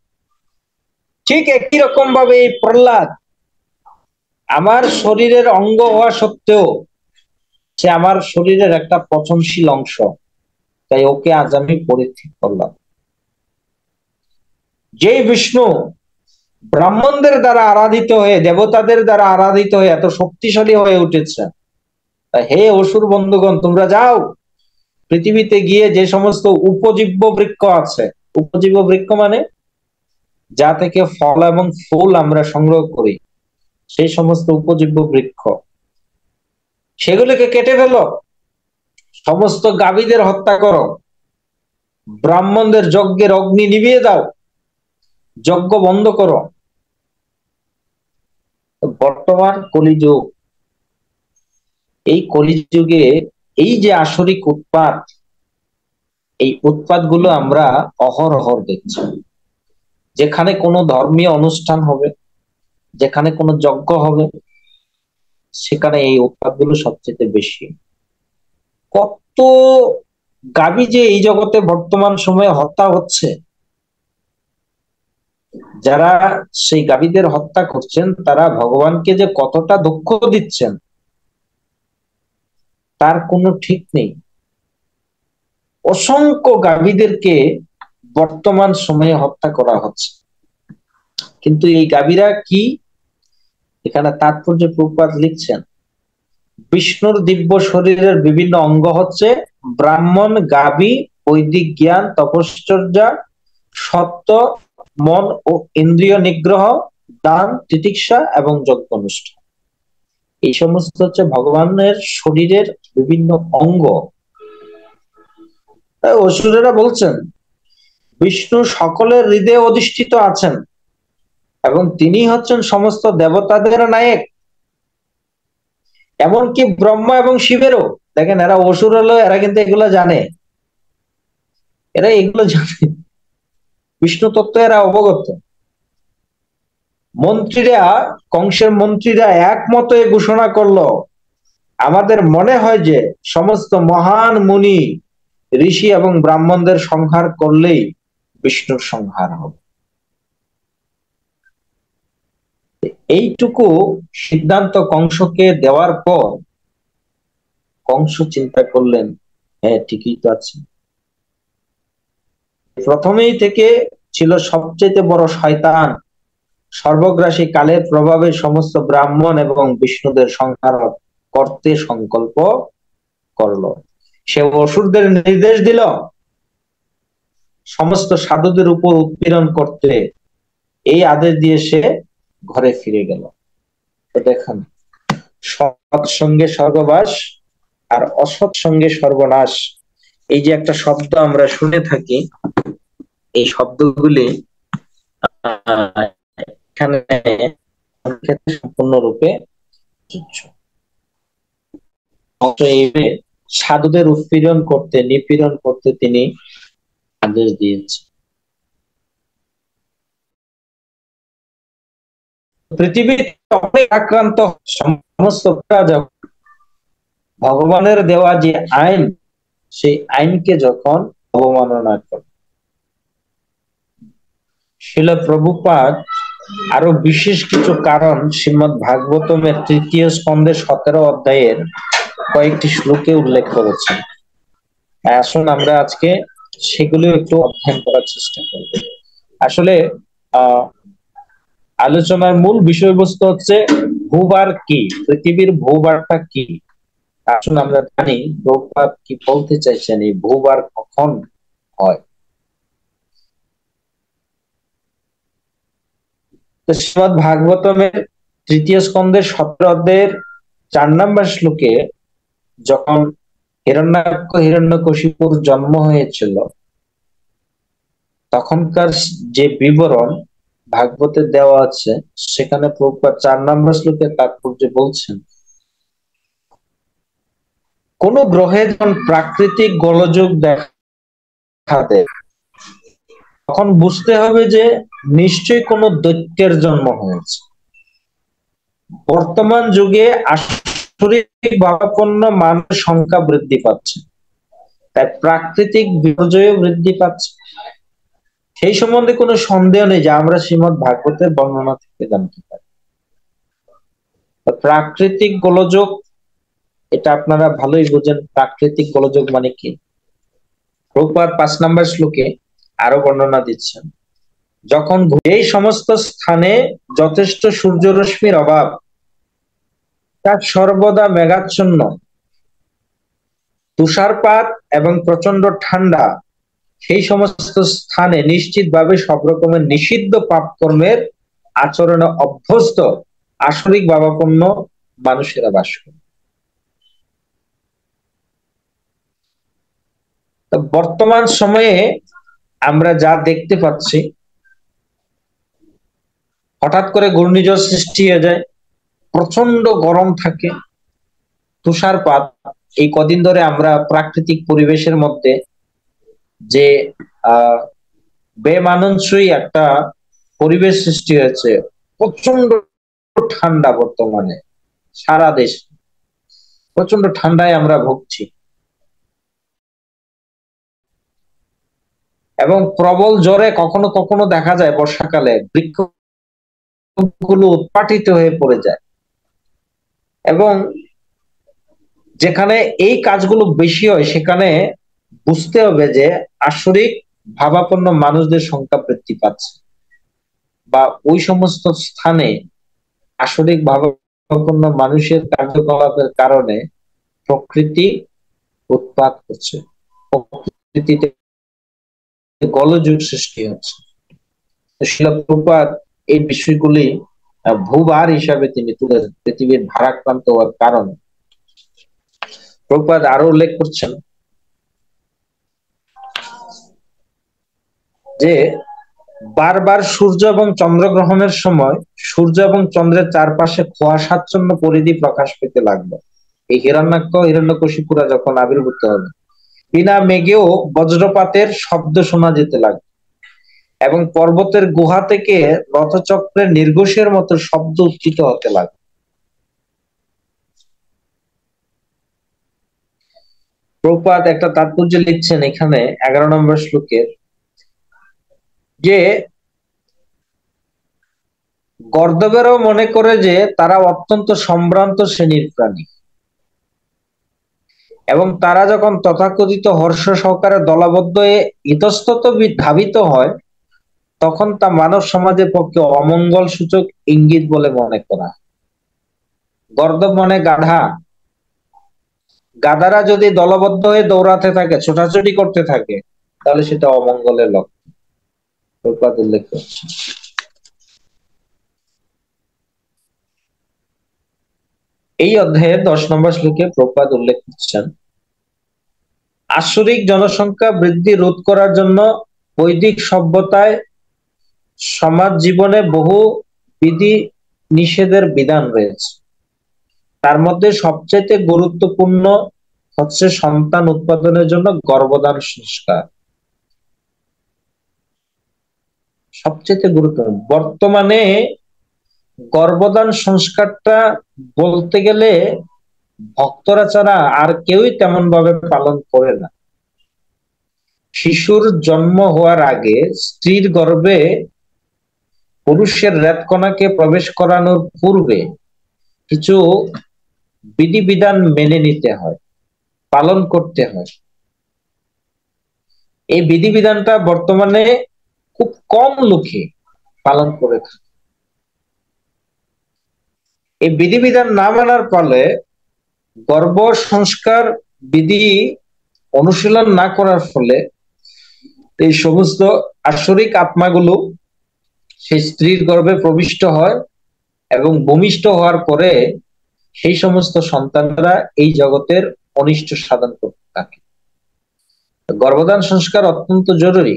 ঠিক একই রকম ভাবে এই প্রহ্লাদ আমার শরীরের অঙ্গ হওয়া সত্ত্বেও সে আমার শরীরের একটা পচনশীল অংশ, তাই ওকে আজ আমি পরিত্যাগ করলাম। যেই বিষ্ণু ব্রাহ্মণদের দ্বারা আরাধিত হয়ে, দেবতাদের দ্বারা আরাধিত হয়ে এত শক্তিশালী হয়ে উঠেছে, হে অসুর বন্ধুগণ, তোমরা যাও পৃথিবীতে গিয়ে যে সমস্ত উপজীব্য বৃক্ষ আছে, উপজীব্য বৃক্ষ মানে যা থেকে ফল এবং ফুল আমরা সংগ্রহ করি, সেই সমস্ত উপজীব্য বৃক্ষ সেগুলিকে কেটে ফেলো, সমস্ত গাভীদের হত্যা করো, ব্রাহ্মণদের যজ্ঞের অগ্নি নিভিয়ে দাও, যজ্ঞ বন্ধ করো। বর্তমান কলিযুগ, এই কলিযুগে এই যে আসরিক উৎপাত, এই উৎপাত গুলো আমরা অহরহ দেখছি। যেখানে কোনো ধর্মীয় অনুষ্ঠান হবে, যেখানে কোনো যজ্ঞ হবে, সেখানে এই উৎপাত গুলো সবচেয়ে বেশি। কত গাভী যে এই জগতে বর্তমান সময়ে হত্যা হচ্ছে, যারা সেই গাভীদের হত্যা করছেন তারা ভগবানকে যে কতটা দুঃখ দিচ্ছেন তার কোনো ঠিক নেই। অসংখ্য গাভীদেরকে বর্তমান সময়ে হত্যা করা হচ্ছে, কিন্তু এই গাভীরা কি, এখানে তাৎপর্য প্রভুপাদ লিখছেন বিষ্ণুর দিব্য শরীরের বিভিন্ন অঙ্গ হচ্ছে ব্রাহ্মণ, গাভী, বৈদিক জ্ঞান, তপশ্চর্যা, সত্য, মন ও ইন্দ্রিয় নিগ্রহ, দান, তিতিক্ষা এবং যজ্ঞ অনুষ্ঠান। এই সমস্ত হচ্ছে ভগবানের শরীরের বিভিন্ন অঙ্গ। অসুরেরা বলছেন বিষ্ণু সকলের হৃদয়ে অধিষ্ঠিত আছেন এবং তিনি হচ্ছেন সমস্ত দেবতাদের নায়ক, এমনকি ব্রহ্মা এবং শিবেরও। দেখেন এরা অসুর হলো, এরা কিন্তু এগুলো জানে, এরা এগুলো জানে, বিষ্ণু তত্ত্ব এরা অবগত। মন্ত্রীরা, কংসের মন্ত্রীরা একমত ঘোষণা করলো আমাদের মনে হয় যে সমস্ত মহান মুনি, ঋষি এবং ব্রাহ্মণদের সংহার করলেই বিষ্ণুর সংহার হবে। এইটুকু সিদ্ধান্ত কংসকে দেওয়ার পর কংস চিন্তা করলেন হ্যাঁ ঠিকই তো আছে, প্রথমেই থেকে ছিল সবচেয়ে বড় শয়তান, সর্বগ্রাসী কালের প্রভাবে সমস্ত ব্রাহ্মণ এবং বিষ্ণুদের সংহার করতে সংকল্প করলো। সে অসুরদের নির্দেশ দিল সমস্ত সাধুদের উপর উৎপীড়ন করতে, এই আদেশ দিয়ে সে ঘরে ফিরে গেল। তো দেখেন, সৎ সঙ্গে স্বর্গবাস আর অসৎ সঙ্গে সর্বনাশ, এই যে একটা শব্দ আমরা শুনে থাকি, এই শব্দগুলি এখানে সম্পূর্ণরূপে সাধুদের উৎপীড়ন করতে, নিপীড়ন করতে তিনি আদেশ দিয়েছে। পৃথিবীতে অনেক আক্রান্ত সমস্ত প্রজা ভগবানের দেওয়া যে আইন, সেই আইনকে যখন অবমাননা করে। শিল প্রভুপাদ আরো বিশেষ কিছু কারণ শ্রীমদ ভাগবতমের ৩য় স্কন্ধের ১৭ অধ্যায়ের কয়েকটি শ্লোকে উল্লেখ করেছেন। আসুন আমরা আজকে সেগুলো একটু অধ্যয়ন করার চেষ্টা করব। আসলে আলোচনার মূল বিষয়বস্তু হচ্ছে ভূভার কি, পৃথিবীর ভূভারটা কি। আসুন আমরা জানি প্রভুপাদ কি বলতে চাইছেন, এই ভূভার কখন হয়। শ্রীমদ ভাগবতমের ৩য় স্কন্ধের ১৭ অধ্যায়ের ৪ নম্বর শ্লোকে যখন হিরণ্যাক্ষ হিরণ্যকশিপুর জন্ম হয়েছিল, তখনকার যে বিবরণ ভাগবতে দেওয়া আছে, সেখানে প্রভুপাদ ৪ নম্বর শ্লোকে তাৎপর্য বলছেন, কোন গ্রহে যখন প্রাকৃতিক গোলযোগ দেখা দেয়, তখন বুঝতে হবে যে নিশ্চয়ই কোনো দৈত্যের জন্ম হয়েছে। বর্তমান যুগে আসরিক ভাবাপন্ন মানুষের সংখ্যা বৃদ্ধি পাচ্ছে, তাই প্রাকৃতিক বিপর্যয় বৃদ্ধি পাচ্ছে। সেই সম্বন্ধে কোনো সন্দেহ নেই, যে আমরা শ্রীমদ ভাগবতের বর্ণনা থেকে জানতে পারি। প্রাকৃতিক গোলযোগ, এটা আপনারা ভালোই বোঝেন প্রাকৃতিক গোলযোগ মানে কি। প্রভুপাদ ৫ নম্বর শ্লোকে আরো বর্ণনা দিচ্ছেন, যখন এই সমস্ত স্থানে যথেষ্ট সূর্যরশ্মির অভাব, তার সর্বদা মেঘাচ্ছন্ন, তুষারপাত এবং প্রচন্ড ঠান্ডা, সেই সমস্ত স্থানে নিশ্চিতভাবে সব রকমের নিষিদ্ধ পাপ কর্মের আচরণে অভ্যস্ত আসরিক ভাবাপন্ন মানুষেরা বাস করে। বর্তমান সময়ে আমরা যা দেখতে পাচ্ছি, হঠাৎ করে ঘূর্ণিঝড় সৃষ্টি হয়ে যায়, প্রচন্ড গরম থাকে, তুষারপাত। এই কদিন ধরে আমরা প্রাকৃতিক পরিবেশের মধ্যে যে বেমানানসই একটা পরিবেশ সৃষ্টি হয়েছে, প্রচন্ড ঠান্ডা, বর্তমানে সারা দেশ প্রচন্ড ঠান্ডায় আমরা ভুগছি, এবং প্রবল জ্বরে কখনো কখনো দেখা যায় বর্ষাকালে বৃক্ষগুলো উৎপাটিত হয়ে পড়ে যায়। এবং যেখানে এই কাজগুলো বেশি হয়, সেখানে বুঝতে হবে যে আসরিক ভাবাপন্ন মানুষদের সংখ্যা বৃদ্ধি পাচ্ছে, বা ওই সমস্ত স্থানে আসরিক ভাবাপন্ন মানুষের কার্যকলাপের কারণে প্রকৃতি উৎপাত হচ্ছে, প্রকৃতিতে গোলযোগ সৃষ্টি হচ্ছে। শিল প্রভুপাদ এই বিষয়গুলি ভূভার হিসাবে তিনি তুলে, পৃথিবীর ভারাক্রান্ত হওয়ার কারণ। প্রভুপাদ আরো উল্লেখ করছেন যে বারবার সূর্য এবং চন্দ্রগ্রহণের সময় সূর্য এবং চন্দ্রের চারপাশে কুয়াশাচ্ছন্ন পরিধি প্রকাশ পেতে লাগলো। এই হিরণ্যাক্ষ হিরণ্যকশিপুরা যখন আবির্ভূত হবে, বিনা মেঘেও বজ্রপাতের শব্দ শোনা যেতে লাগলো, এবং পর্বতের গুহা থেকে রথচক্রের নির্ঘোষের মতো শব্দ উচ্চিত হতে লাগলো। প্রভুপাদ একটা তাৎপর্য লিখছেন এখানে 11 নম্বর শ্লোকের, যে গর্দবেরও মনে করে যে তারা অত্যন্ত সম্ভ্রান্ত শ্রেণীর প্রাণী, এবং তারা যখন তথাকথিত হর্ষ সহকারে দলবদ্ধ হয়ে ইতস্তত ধাবিত হয়, তখন তা মানব সমাজের পক্ষে অমঙ্গল সূচক ইঙ্গিত বলে মনে করা। গর্দব মানে গাধা, গাধারা যদি দলবদ্ধ হয়ে দৌড়াতে থাকে, ছোটাছুটি করতে থাকে, তাহলে সেটা অমঙ্গলের লক্ষণ। প্রভুপাদ উল্লেখ করছে। এই অধ্যায়ের 10 নম্বর শ্লোকে প্রভুপাদ উল্লেখ করছেন, আসরিক জনসংখ্যা বৃদ্ধি রোধ করার জন্য বৈদিক সভ্যতায় সমাজ জীবনে বহু বিধি নিষেধের বিধান রয়েছে। তার মধ্যে সবচেয়ে গুরুত্বপূর্ণ হচ্ছে সন্তান উৎপাদনের জন্য গর্ভধান সংস্কার। সবচেয়ে গুরুত্বপূর্ণ। বর্তমানে গর্ভদান সংস্কারটা বলতে গেলে ভক্তরা ছাড়া আর কেউই তেমন ভাবে পালন করে না। শিশুর জন্ম হওয়ার আগে স্ত্রীর গর্ভে পুরুষের রেতকণাকে প্রবেশ করানোর পূর্বে কিছু বিধিবিধান মেনে নিতে হয়, পালন করতে হয়। এই বিধিবিধানটা বর্তমানে খুব কম লোকে পালন করে থাকে। এই বিধিবিধান না মানার ফলে গর্ভ সংস্কার বিধি অনুশীলন না করার ফলে এই সমস্ত আসরিক আত্মাগুলো সেই স্ত্রীর গর্ভে প্রবিষ্ট হয় এবং ভূমিষ্ঠ হওয়ার পরে সেই সমস্ত সন্তানরা এই জগতের অনিষ্ট সাধন করতে থাকে। গর্ভধান সংস্কার অত্যন্ত জরুরি।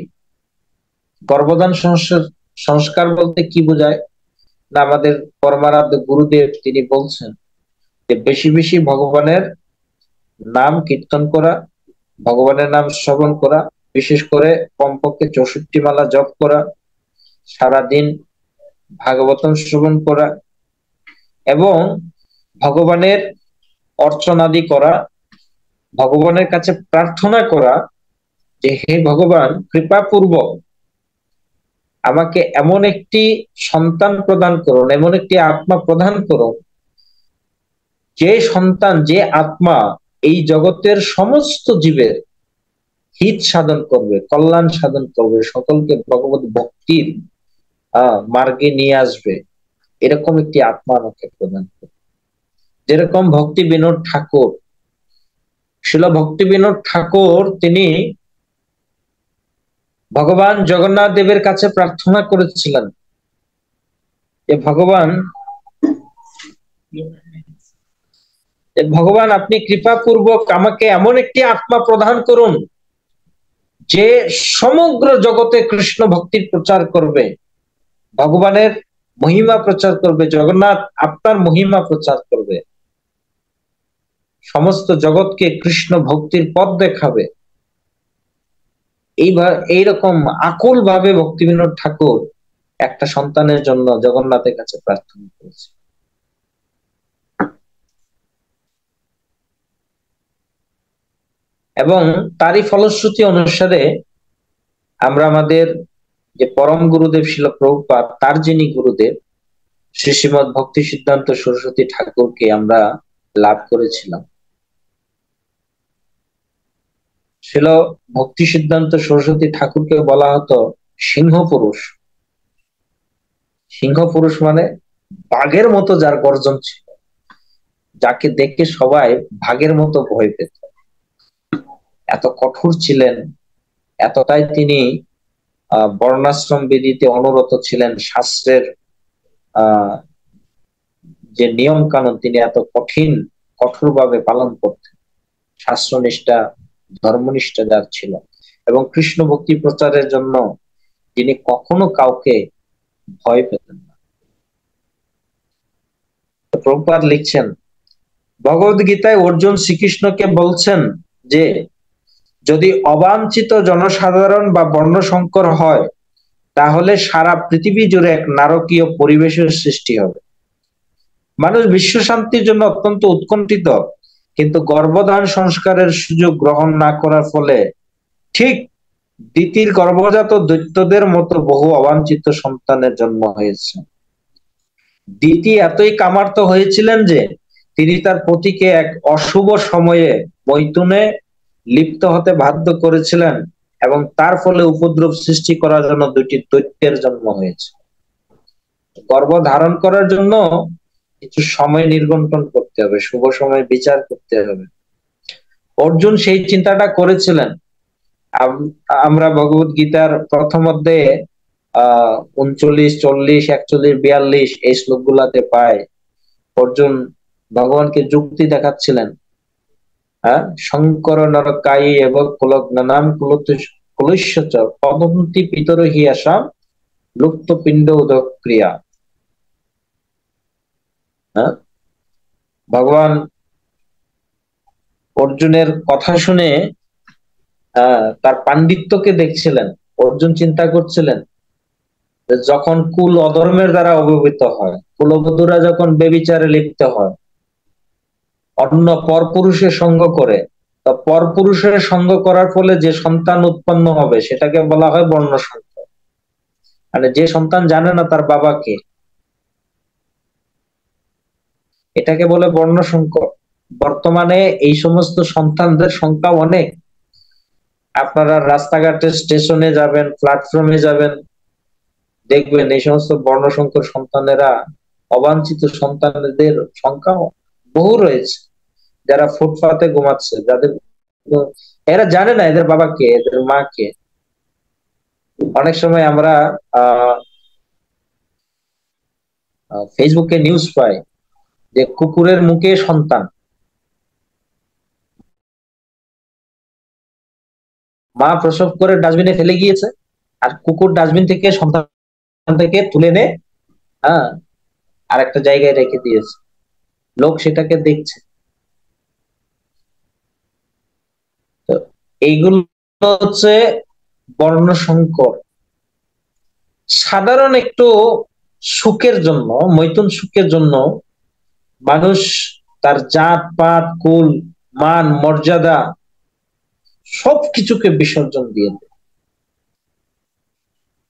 গর্ভধান সংস্কার বলতে কি বোঝায় না, আমাদের পরমারাধ্য গুরুদেব তিনি বলছেন যে বেশি বেশি ভগবানের নাম কীর্তন করা, ভগবানের নাম শ্রবণ করা, বিশেষ করে কমপক্ষে 64 মালা জপ করা, সারাদিন ভাগবতম শ্রবণ করা এবং ভগবানের অর্চনাদি করা, ভগবানের কাছে প্রার্থনা করা যে হে ভগবান, কৃপাপূর্বক আমাকে এমন একটি সন্তান প্রদান করুন, এমন একটি আত্মা প্রদান করুন যে সন্তান, যে আত্মা এই জগতের সমস্ত জীবের হিত সাধন করবে, কল্যাণ সাধন করবে, সকলকে ভগবত ভক্তির মার্গে নিয়ে আসবে, এরকম একটি আত্মা আমাকে প্রদান করবে। যেরকম ভক্তি বিনোদ ঠাকুর, শিল ভক্তি বিনোদ ঠাকুর তিনি ভগবান জগন্নাথ দেবের কাছে প্রার্থনা করেছিলেন যে ভগবান আপনি কৃপাপূর্বক আমাকে এমন একটি আত্মা প্রদান করুন যে সমগ্র জগতে কৃষ্ণ ভক্তির প্রচার করবে, ভগবানের মহিমা প্রচার করবে, জগন্নাথ আপনার মহিমা প্রচার করবে, সমস্ত জগৎকে কৃষ্ণ ভক্তির পথ দেখাবে। এইরকম আকুল ভাবে ভক্তি বিনোদ ঠাকুর একটা সন্তানের জন্য জগন্নাথের কাছে প্রার্থনা করেছে। এবং তারই ফলশ্রুতি অনুসারে আমরা আমাদের যে পরম গুরুদেব শিল প্রভুপাদ, তার যিনি গুরুদেব শ্রী শ্রীমৎ ভক্তি সিদ্ধান্ত সরস্বতী ঠাকুরকে আমরা লাভ করেছিলাম। শিল ভক্তি সিদ্ধান্ত সরস্বতী ঠাকুরকে বলা হতো সিংহ পুরুষ। সিংহ পুরুষ মানে বাঘের মতো যার গর্জন ছিল, যাকে দেখে সবাই বাঘের মতো ভয় পেত, এত কঠোর ছিলেন, এতটাই তিনি বর্ণাশ্রম বিধিতে অনুরত ছিলেন, শাস্ত্রের যে নিয়ম কানুন তিনি এত কঠোরভাবে পালন করতেন, শাস্ত্রনিষ্ঠা ধর্মনিষ্ঠা যার ছিল, এবং কৃষ্ণ ভক্তি প্রচারের জন্য তিনি কখনো কাউকে ভয় পেতেন না। প্রভুপাদ লিখছেন, ভগবদ গীতায় অর্জুন শ্রীকৃষ্ণকে বলছেন যে যদি অবাঞ্ছিত জনসাধারণ বা বর্ণসংকর হয় তাহলে সারা পৃথিবী জুড়ে এক নারকীয় পরিবেশের সৃষ্টি হবে। মানুষ বিশ্ব শান্তির জন্য অত্যন্ত উৎকণ্ঠিত, কিন্তু গর্ভধান সংস্কারের সুযোগ গ্রহণ না করার ফলে ঠিক দিতির গর্ভজাত দৈত্যদের মতো বহু অবাঞ্ছিত সন্তানের জন্ম হয়েছে। দিতি এতই কামার্ত হয়েছিলেন যে তিনি তার পতিকে এক অশুভ সময়ে মৈথুনে লিপ্ত হতে বাধ্য করেছিলেন এবং তার ফলে উপদ্রব সৃষ্টি করার জন্য 2টি দৈত্যের জন্ম হয়েছে। গর্ভ ধারণ করার জন্য কিছু সময় নির্গন্টন করতে হবে, শুভ সময় বিচার করতে হবে। অর্জুন সেই চিন্তাটা করেছিলেন। আমরা ভগবত গীতার প্রথম অধ্যায়ে 39, 40, 41, 42 এই শ্লোক গুলাতে পাই অর্জুন ভগবানকে যুক্তি দেখাচ্ছিলেন। শঙ্কর নরকায়ী এবং কুলগ্নানাম কুলস্য পদন্তি পিতর হি আসাম লুপ্ত পিণ্ড উদক ক্রিয়া। ভগবান অর্জুনের কথা শুনে তার পাণ্ডিত্যকে দেখছিলেন। অর্জুন চিন্তা করছিলেন যখন কুল অধর্মের দ্বারা অবহিত হয়, কুলবধূরা যখন বেবিচারে লিপ্ত হয়, অন্য পরপুরুষের সঙ্গ করে, তা পরপুরুষের সঙ্গ করার ফলে যে সন্তান উৎপন্ন হবে সেটাকে বলা হয় বর্ণ সংকর। মানে যে সন্তান জানে না তার বাবাকে, এটাকে বলে বর্ণ সংকর। বর্তমানে এই সমস্ত সন্তানদের সংখ্যা অনেক। আপনারা রাস্তাঘাটে, স্টেশনে যাবেন, প্ল্যাটফর্মে যাবেন, দেখবেন এই সমস্ত বর্ণসংকর সন্তানেরা, অবাঞ্ছিত সন্তানদের সংখ্যা বহু রয়েছে, যারা ফুটপাতে ঘুমাচ্ছে, যাদের এরা জানে না এদের বাবা কে, এদের মা কে। অনেক সময় আমরা ফেসবুকে নিউজ পাই যে কুকুরের মুখে সন্তান, মা প্রসব করে ডাস্টবিনে ফেলে গিয়েছে, আর কুকুর ডাস্টবিন থেকে সন্তানটাকে তুলে নে, হ্যাঁ, আর একটা জায়গায় রেখে দিয়েছে, লোক সেটাকে দেখছে। তো এইগুলো হচ্ছে বর্ণ সংকর। সাধারণ একটু সুখের জন্য, মৈথুন সুখের জন্য মানুষ তার জাত পাত, কুল, মান, মর্যাদা সবকিছুকে বিসর্জন দিয়ে দেয়।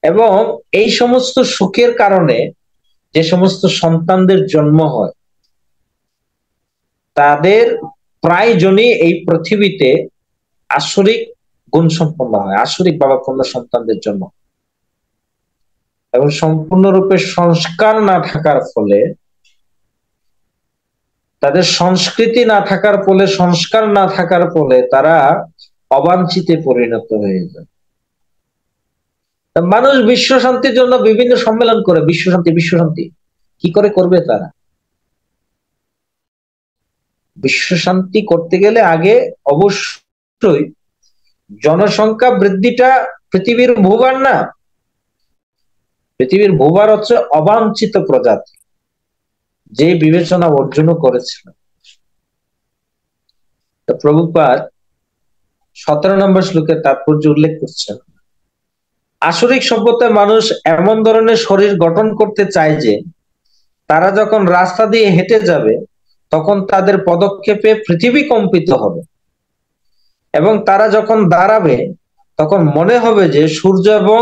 এবং এই সমস্ত সুখের কারণে যে সমস্ত সন্তানদের জন্ম হয়, তাদের প্রায় জনই এই পৃথিবীতে আসরিক গুণ সম্পন্ন হয়, আসরিক বাবাপন্ন সন্তানদের জন্য। এবং সম্পূর্ণরূপে সংস্কার না থাকার ফলে, তাদের সংস্কৃতি না থাকার ফলে, সংস্কার না থাকার ফলে তারা অবাঞ্ছিতে পরিণত হয়ে যায়। মানুষ বিশ্ব শান্তির জন্য বিভিন্ন সম্মেলন করে, বিশ্ব শান্তি বিশ্ব শান্তি কি করে করবে তারা? বিশ্ব শান্তি করতে গেলে আগে অবশ্যই জনসংখ্যা বৃদ্ধিটা পৃথিবীর ভূভার না, পৃথিবীর ভূভার হচ্ছে অবাঞ্ছিত প্রজাতি, যে বিবেচনা অর্জুনও করেছিল। প্রভুপাদ 17 নম্বর শ্লোকে তাৎপর্য উল্লেখ করছেন, আসরিক সভ্যতায় মানুষ এমন ধরনের শরীর গঠন করতে চায় যে তারা যখন রাস্তা দিয়ে হেঁটে যাবে তখন তাদের পদক্ষেপে পৃথিবী কম্পিত হবে, এবং তারা যখন দাঁড়াবে তখন মনে হবে যে সূর্য এবং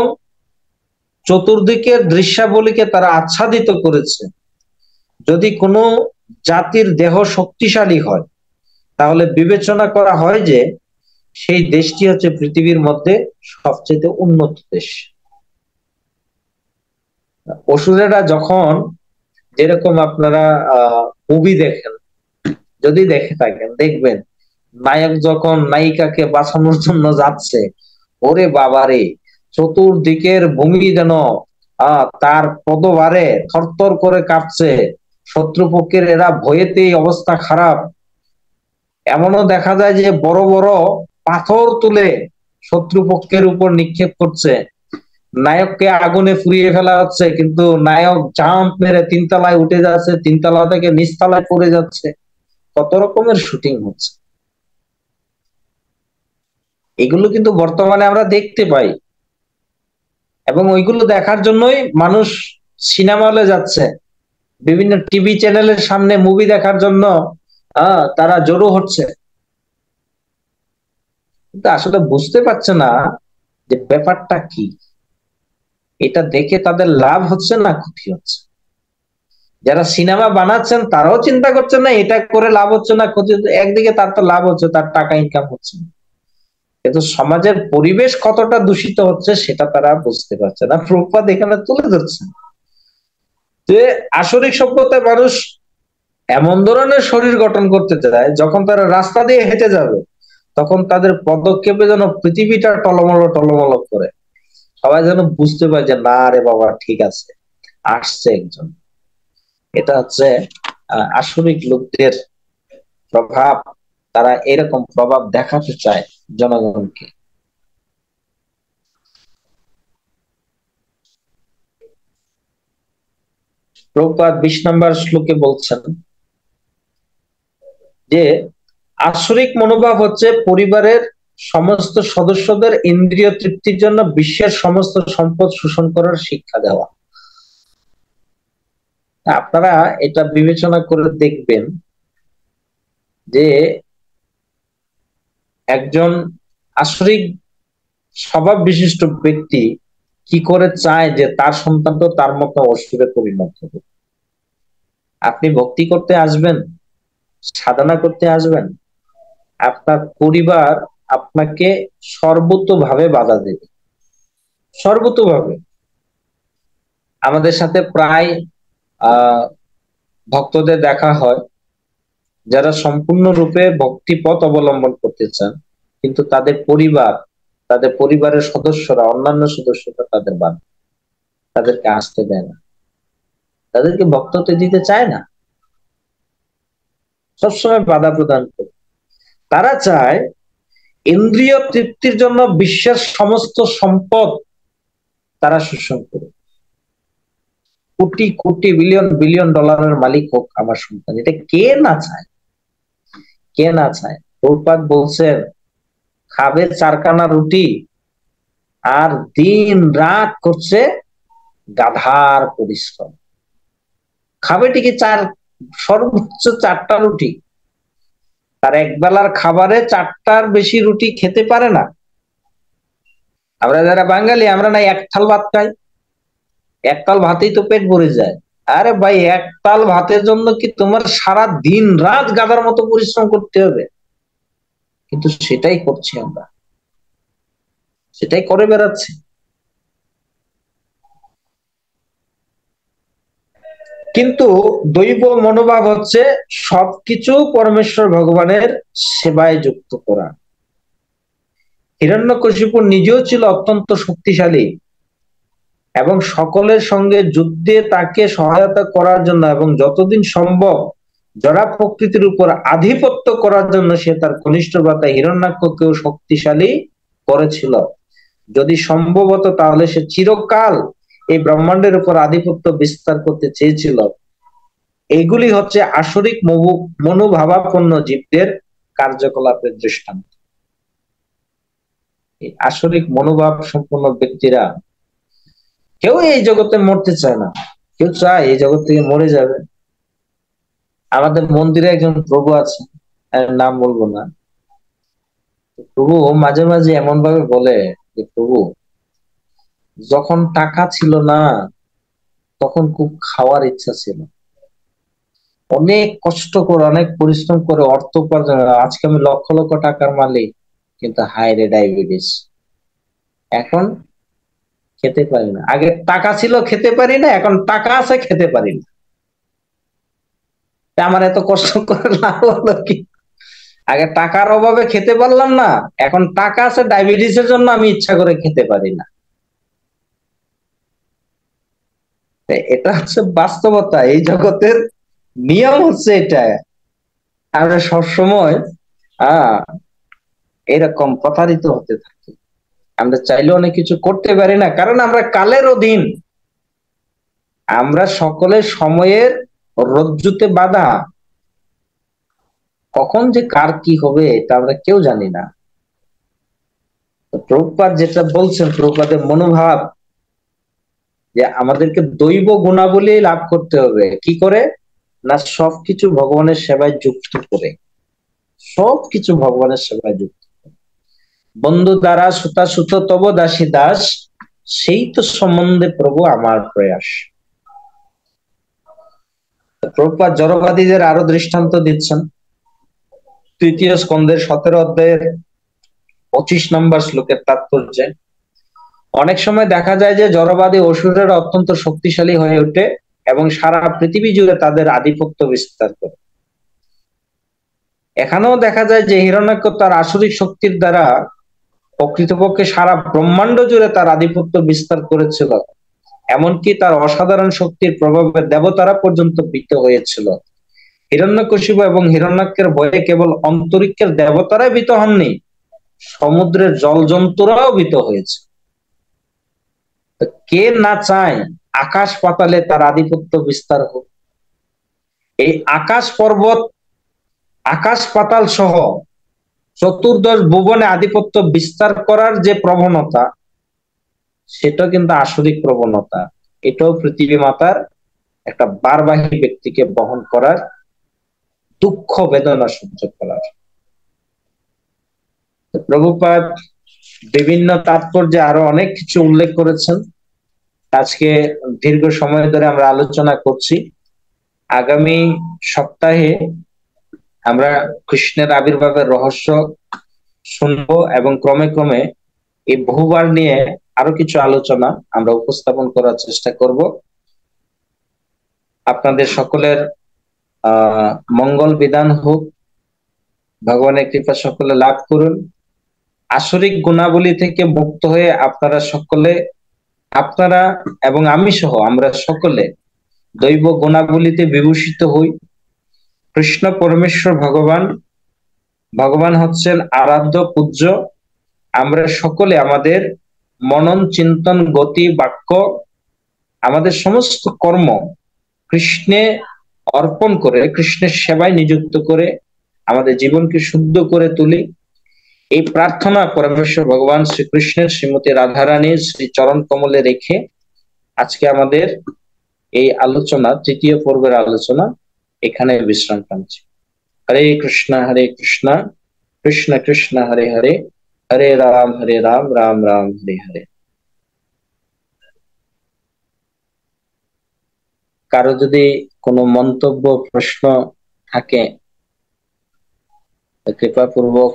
চতুর্দিকের দৃশ্যাবলীকে তারা আচ্ছাদিত করেছে। যদি কোনো জাতির দেহ শক্তিশালী হয় তাহলে বিবেচনা করা হয় যে সেই দেশটি হচ্ছে পৃথিবীর মধ্যে সবচেয়ে উন্নত দেশ। অসুরেরা যখন, যেরকম আপনারা মুভি দেখেন, যদি দেখে থাকেন দেখবেন, নায়ক যখন নায়িকাকে বাঁচানোর জন্য যাচ্ছে, ওরে বাবারে, চতুর্দিকের ভূমি যেন তার পদভারে থরথর করে কাঁপছে, শত্রুপক্ষের এরা ভয়েতেই অবস্থা খারাপ। এমনও দেখা যায় যে বড় বড় পাথর তুলে শত্রুপক্ষের উপর নিক্ষেপ করছে, নায়ককে আগুনে পুড়িয়ে ফেলা হচ্ছে, কিন্তু নায়ক জাম্প মেরে 3 তলায় উঠে যাচ্ছে, 3 তলা থেকে নিচতলায় পড়ে যাচ্ছে। কত রকমের শুটিং হচ্ছে, এগুলো কিন্তু বর্তমানে আমরা দেখতে পাই। এবং ওইগুলো দেখার জন্যই মানুষ সিনেমা হলে যাচ্ছে, বিভিন্ন টিভি চ্যানেলের সামনে মুভি দেখার জন্য তারা জড়ো হচ্ছে। কিন্তু আসলে বুঝতে পারছে না যে ব্যাপারটা কি, এটা দেখে তাদের লাভ হচ্ছে না ক্ষতি হচ্ছে। যারা সিনেমা বানাচ্ছেন তারাও চিন্তা করছেন না এটা করে লাভ হচ্ছে না ক্ষতি হচ্ছে, একদিকে তার তো লাভ হচ্ছে, তার টাকা ইনকাম হচ্ছে, কিন্তু সমাজের পরিবেশ কতটা দূষিত হচ্ছে সেটা তারা বুঝতে পারছে না। প্রভুপাদ এখানে তুলে ধরছেন যে আসরিক সভ্যতায় মানুষ এমন ধরনের শরীর গঠন করতে চায়, যখন তারা রাস্তা দিয়ে হেঁটে যাবে তখন তাদের পদক্ষেপে যেন পৃথিবীটা টলমল টলমল করে, সবাই যেন বুঝতে পারে যে না রে বাবা, ঠিক আছে, আসছে একজন। এটা হচ্ছে আসরিক লোকদের প্রভাব, তারা এরকম প্রভাব দেখাতে চায় জনগণকে। প্রভুপাদ 20 নম্বর শ্লোকে বলছেন যে আসরিক মনোভাব হচ্ছে পরিবারের সমস্ত সদস্যদের ইন্দ্রিয় তৃপ্তির জন্য বিশ্বের সমস্ত সম্পদ শোষণ করার শিক্ষা দেওয়া। আপনারা এটা বিবেচনা করে দেখবেন যে একজন আসরিক স্বভাব বিশিষ্ট ব্যক্তি কি করে চায় যে তার সন্তান তো তার মতো অসুরে পরিণত হবে। আপনি ভক্তি করতে আসবেন, সাধনা করতে আসবেন, আপনার পরিবার আপনাকে সর্বতোভাবে বাধা দেবে, সর্বতোভাবে। আমাদের সাথে প্রায় ভক্তদের দেখা হয় যারা সম্পূর্ণরূপে ভক্তি পথ অবলম্বন করতে চান, কিন্তু তাদের পরিবারের সদস্যরা, অন্যান্য সদস্যরা তাদের বাধা, তাদেরকে আসতে দেয় না, তাদেরকে ভক্ততে দিতে চায় না, সবসময় বাধা প্রদান করে। তারা চায় ইন্দ্রিয় তৃপ্তির জন্য বিশ্বের সমস্ত সম্পদ তারা শোষণ করে, কোটি কোটি বিলিয়ন বিলিয়ন ডলারের মালিক হোক আমার সন্তান। এটা কে না চায়, কে না চায়? প্রভুপাদ বলছেন খাবে চারখানা রুটি আর দিন রাত করছে গাধার পরিশ্রম। খাবে ঠিকই সর্বোচ্চ 4টা রুটি, তার একবেলার খাবারে 4টার বেশি রুটি খেতে পারে না। আমরা যারা বাঙালি, আমরা না এক থাল ভাত খাই, এক তাল ভাতেই তো পেট ভরে যায়। আরে ভাই, এক তাল ভাতের জন্য কি তোমার সারা দিন রাত গাধার মতো পরিশ্রম করতে হবে? কিন্তু সেটাই করছি আমরা, সেটাই করে বেড়াচ্ছি। কিন্তু দৈব মনোভাব হচ্ছে সবকিছু পরমেশ্বর ভগবানের সেবায় যুক্ত করা। হিরণ্যকশিপু নিজেও ছিল অত্যন্ত শক্তিশালী এবং সকলের সঙ্গে যুদ্ধে তাকে সহায়তা করার জন্য এবং যতদিন সম্ভব জড়া প্রকৃতির উপর আধিপত্য করার জন্য সে তার কনিষ্ঠ ভ্রাতা হিরণ্যাক্ষকেও শক্তিশালী করেছিল। যদি সম্ভবত তাহলে সে চিরকাল এই ব্রহ্মাণ্ডের উপর আধিপত্য বিস্তার করতে চেয়েছিল। এগুলি হচ্ছে আসরিক মনোভাবাপন্ন জীবদের কার্যকলাপের দৃষ্টান্ত। এই আসরিক মনোভাব সম্পন্ন ব্যক্তিরা কেউ এই জগতে মরতে চায় না, কেউ চায় এই জগৎ থেকে মরে যাবে। আমাদের মন্দিরে একজন প্রভু আছে, নাম বলবো না। প্রভু মাঝে মাঝে এমন ভাবে বলে যে প্রভু যখন টাকা ছিল না তখন খুব খাওয়ার ইচ্ছা ছিল, অনেক কষ্ট করে অনেক পরিশ্রম করে অর্থ উপার্জন, আজকে আমি লক্ষ লক্ষ টাকার মালিক, কিন্তু হাই রে ডায়াবেটিস, এখন খেতে পারি না। আগে টাকা ছিল খেতে পারি না, এখন টাকা আছে খেতে পারি না। আমার এত কষ্ট করে লাভ হলো কি? আগে টাকার অভাবে খেতে পারলাম না, এখন টাকা আছে ডায়াবেটিসের জন্য আমি ইচ্ছা করে খেতে পারি না। এটা হচ্ছে বাস্তবতা, এই জগতের নিয়ম হচ্ছে এটা। আমরা সবসময় এরকম প্রতারিত হতে থাকি। আমরা চাইলে অনেক কিছু করতে পারি না, কারণ আমরা কালের অধীন, আমরা সকলের সময়ের রজ্জুতে বাঁধা। কখন যে কার কি হবে এটা আমরা কেউ জানি না। প্রভুপাদ যেটা বলছেন, প্রভুপাদের মনোভাব যে আমাদেরকে দৈব গুণাবলী লাভ করতে হবে। কি করে? না সবকিছু ভগবানের সেবায় যুক্ত করে, সবকিছু ভগবানের সেবায় যুক্ত। বন্ধু দ্বারা সুতা সুত তব দাসী দাস, সেই তো সম্বন্ধে প্রভু আমার প্রয়াস। প্রভুপাদ জড়বাদীদের আরো দৃষ্টান্ত দিচ্ছেন। 3য় স্কন্ধের 17 অধ্যায়ের 25 নম্বর শ্লোকের তাৎপর্যে অনেক সময় দেখা যায় যে জড়বাদী অসুরেরা অত্যন্ত শক্তিশালী হয়ে ওঠে এবং সারা পৃথিবী জুড়ে তাদের আধিপত্য বিস্তার করে। এখানেও দেখা যায় যে হিরণ্যাক্ষ তার আসরিক শক্তির দ্বারা প্রকৃতপক্ষে সারা ব্রহ্মাণ্ড জুড়ে তার আধিপত্য বিস্তার করেছিল, এমনকি তার অসাধারণ শক্তির প্রভাবে দেবতারা পর্যন্ত ভীত হয়েছিল। হিরণ্যকশিপু এবং হিরণ্যাক্ষের ভয়ে কেবল অন্তরিক্ষের দেবতারাই ভীত হননি, সমুদ্রের জলজন্তুরাও ভীত হয়েছে। কে না চায় আকাশ পাতালে তার আধিপত্য বিস্তার হোক? এই আকাশ পর্বত, আকাশ পাতাল সহ চতুর্দশ ভুবনে আধিপত্য বিস্তার করার যে প্রবণতা, সেটা কিন্তু আসরিক প্রবণতা। এটাও পৃথিবী মাতার একটা বারবাহী ব্যক্তিকে বহন করার, দুঃখ বেদনা সহ্য করার। প্রভুপাদ বিভিন্ন তাৎপর্যে আরো অনেক কিছু উল্লেখ করেছেন। আজকে দীর্ঘ সময় ধরে আমরা আলোচনা করছি। আগামী সপ্তাহে আমরা কৃষ্ণের আবির্ভাবের রহস্য শুনবো এবং ক্রমে ক্রমে এই বহুবার নিয়ে আরো কিছু আলোচনা আমরা উপস্থাপন করার চেষ্টা করব। আপনাদের সকলের মঙ্গল বিধান হোক, ভগবানের কৃপা সকলে লাভ করুন। আসরিক গুণাবলী থেকে মুক্ত হয়ে আপনারা এবং আমি সহ আমরা সকলে দৈব গুণাবলীতে বিভূষিত হই। কৃষ্ণ পরমেশ্বর ভগবান হচ্ছেন আরাধ্য পূজ্য। আমরা সকলে আমাদের মনন, চিন্তন, গতি, বাক্য, আমাদের সমস্ত কর্ম কৃষ্ণে অর্পণ করে, কৃষ্ণের সেবায় নিযুক্ত করে আমাদের জীবনকে শুদ্ধ করে তুলি। এই প্রার্থনা পরমেশ্বর ভগবান শ্রীকৃষ্ণের শ্রীমতী রাধারানীর শ্রী চরণ কমলে রেখে আজকে আমাদের এই আলোচনা, তৃতীয় পর্বের আলোচনা এখানে বিশ্রাম টানছি। হরে কৃষ্ণ কৃষ্ণ কৃষ্ণ হরে হরে, হরে রাম রাম রাম হরে হরে। কারো যদি কোনো মন্তব্য, প্রশ্ন থাকে, কৃপাপূর্বক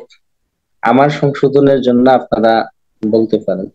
আমার সংশোধনের জন্য আপনারা বলতে পারেন।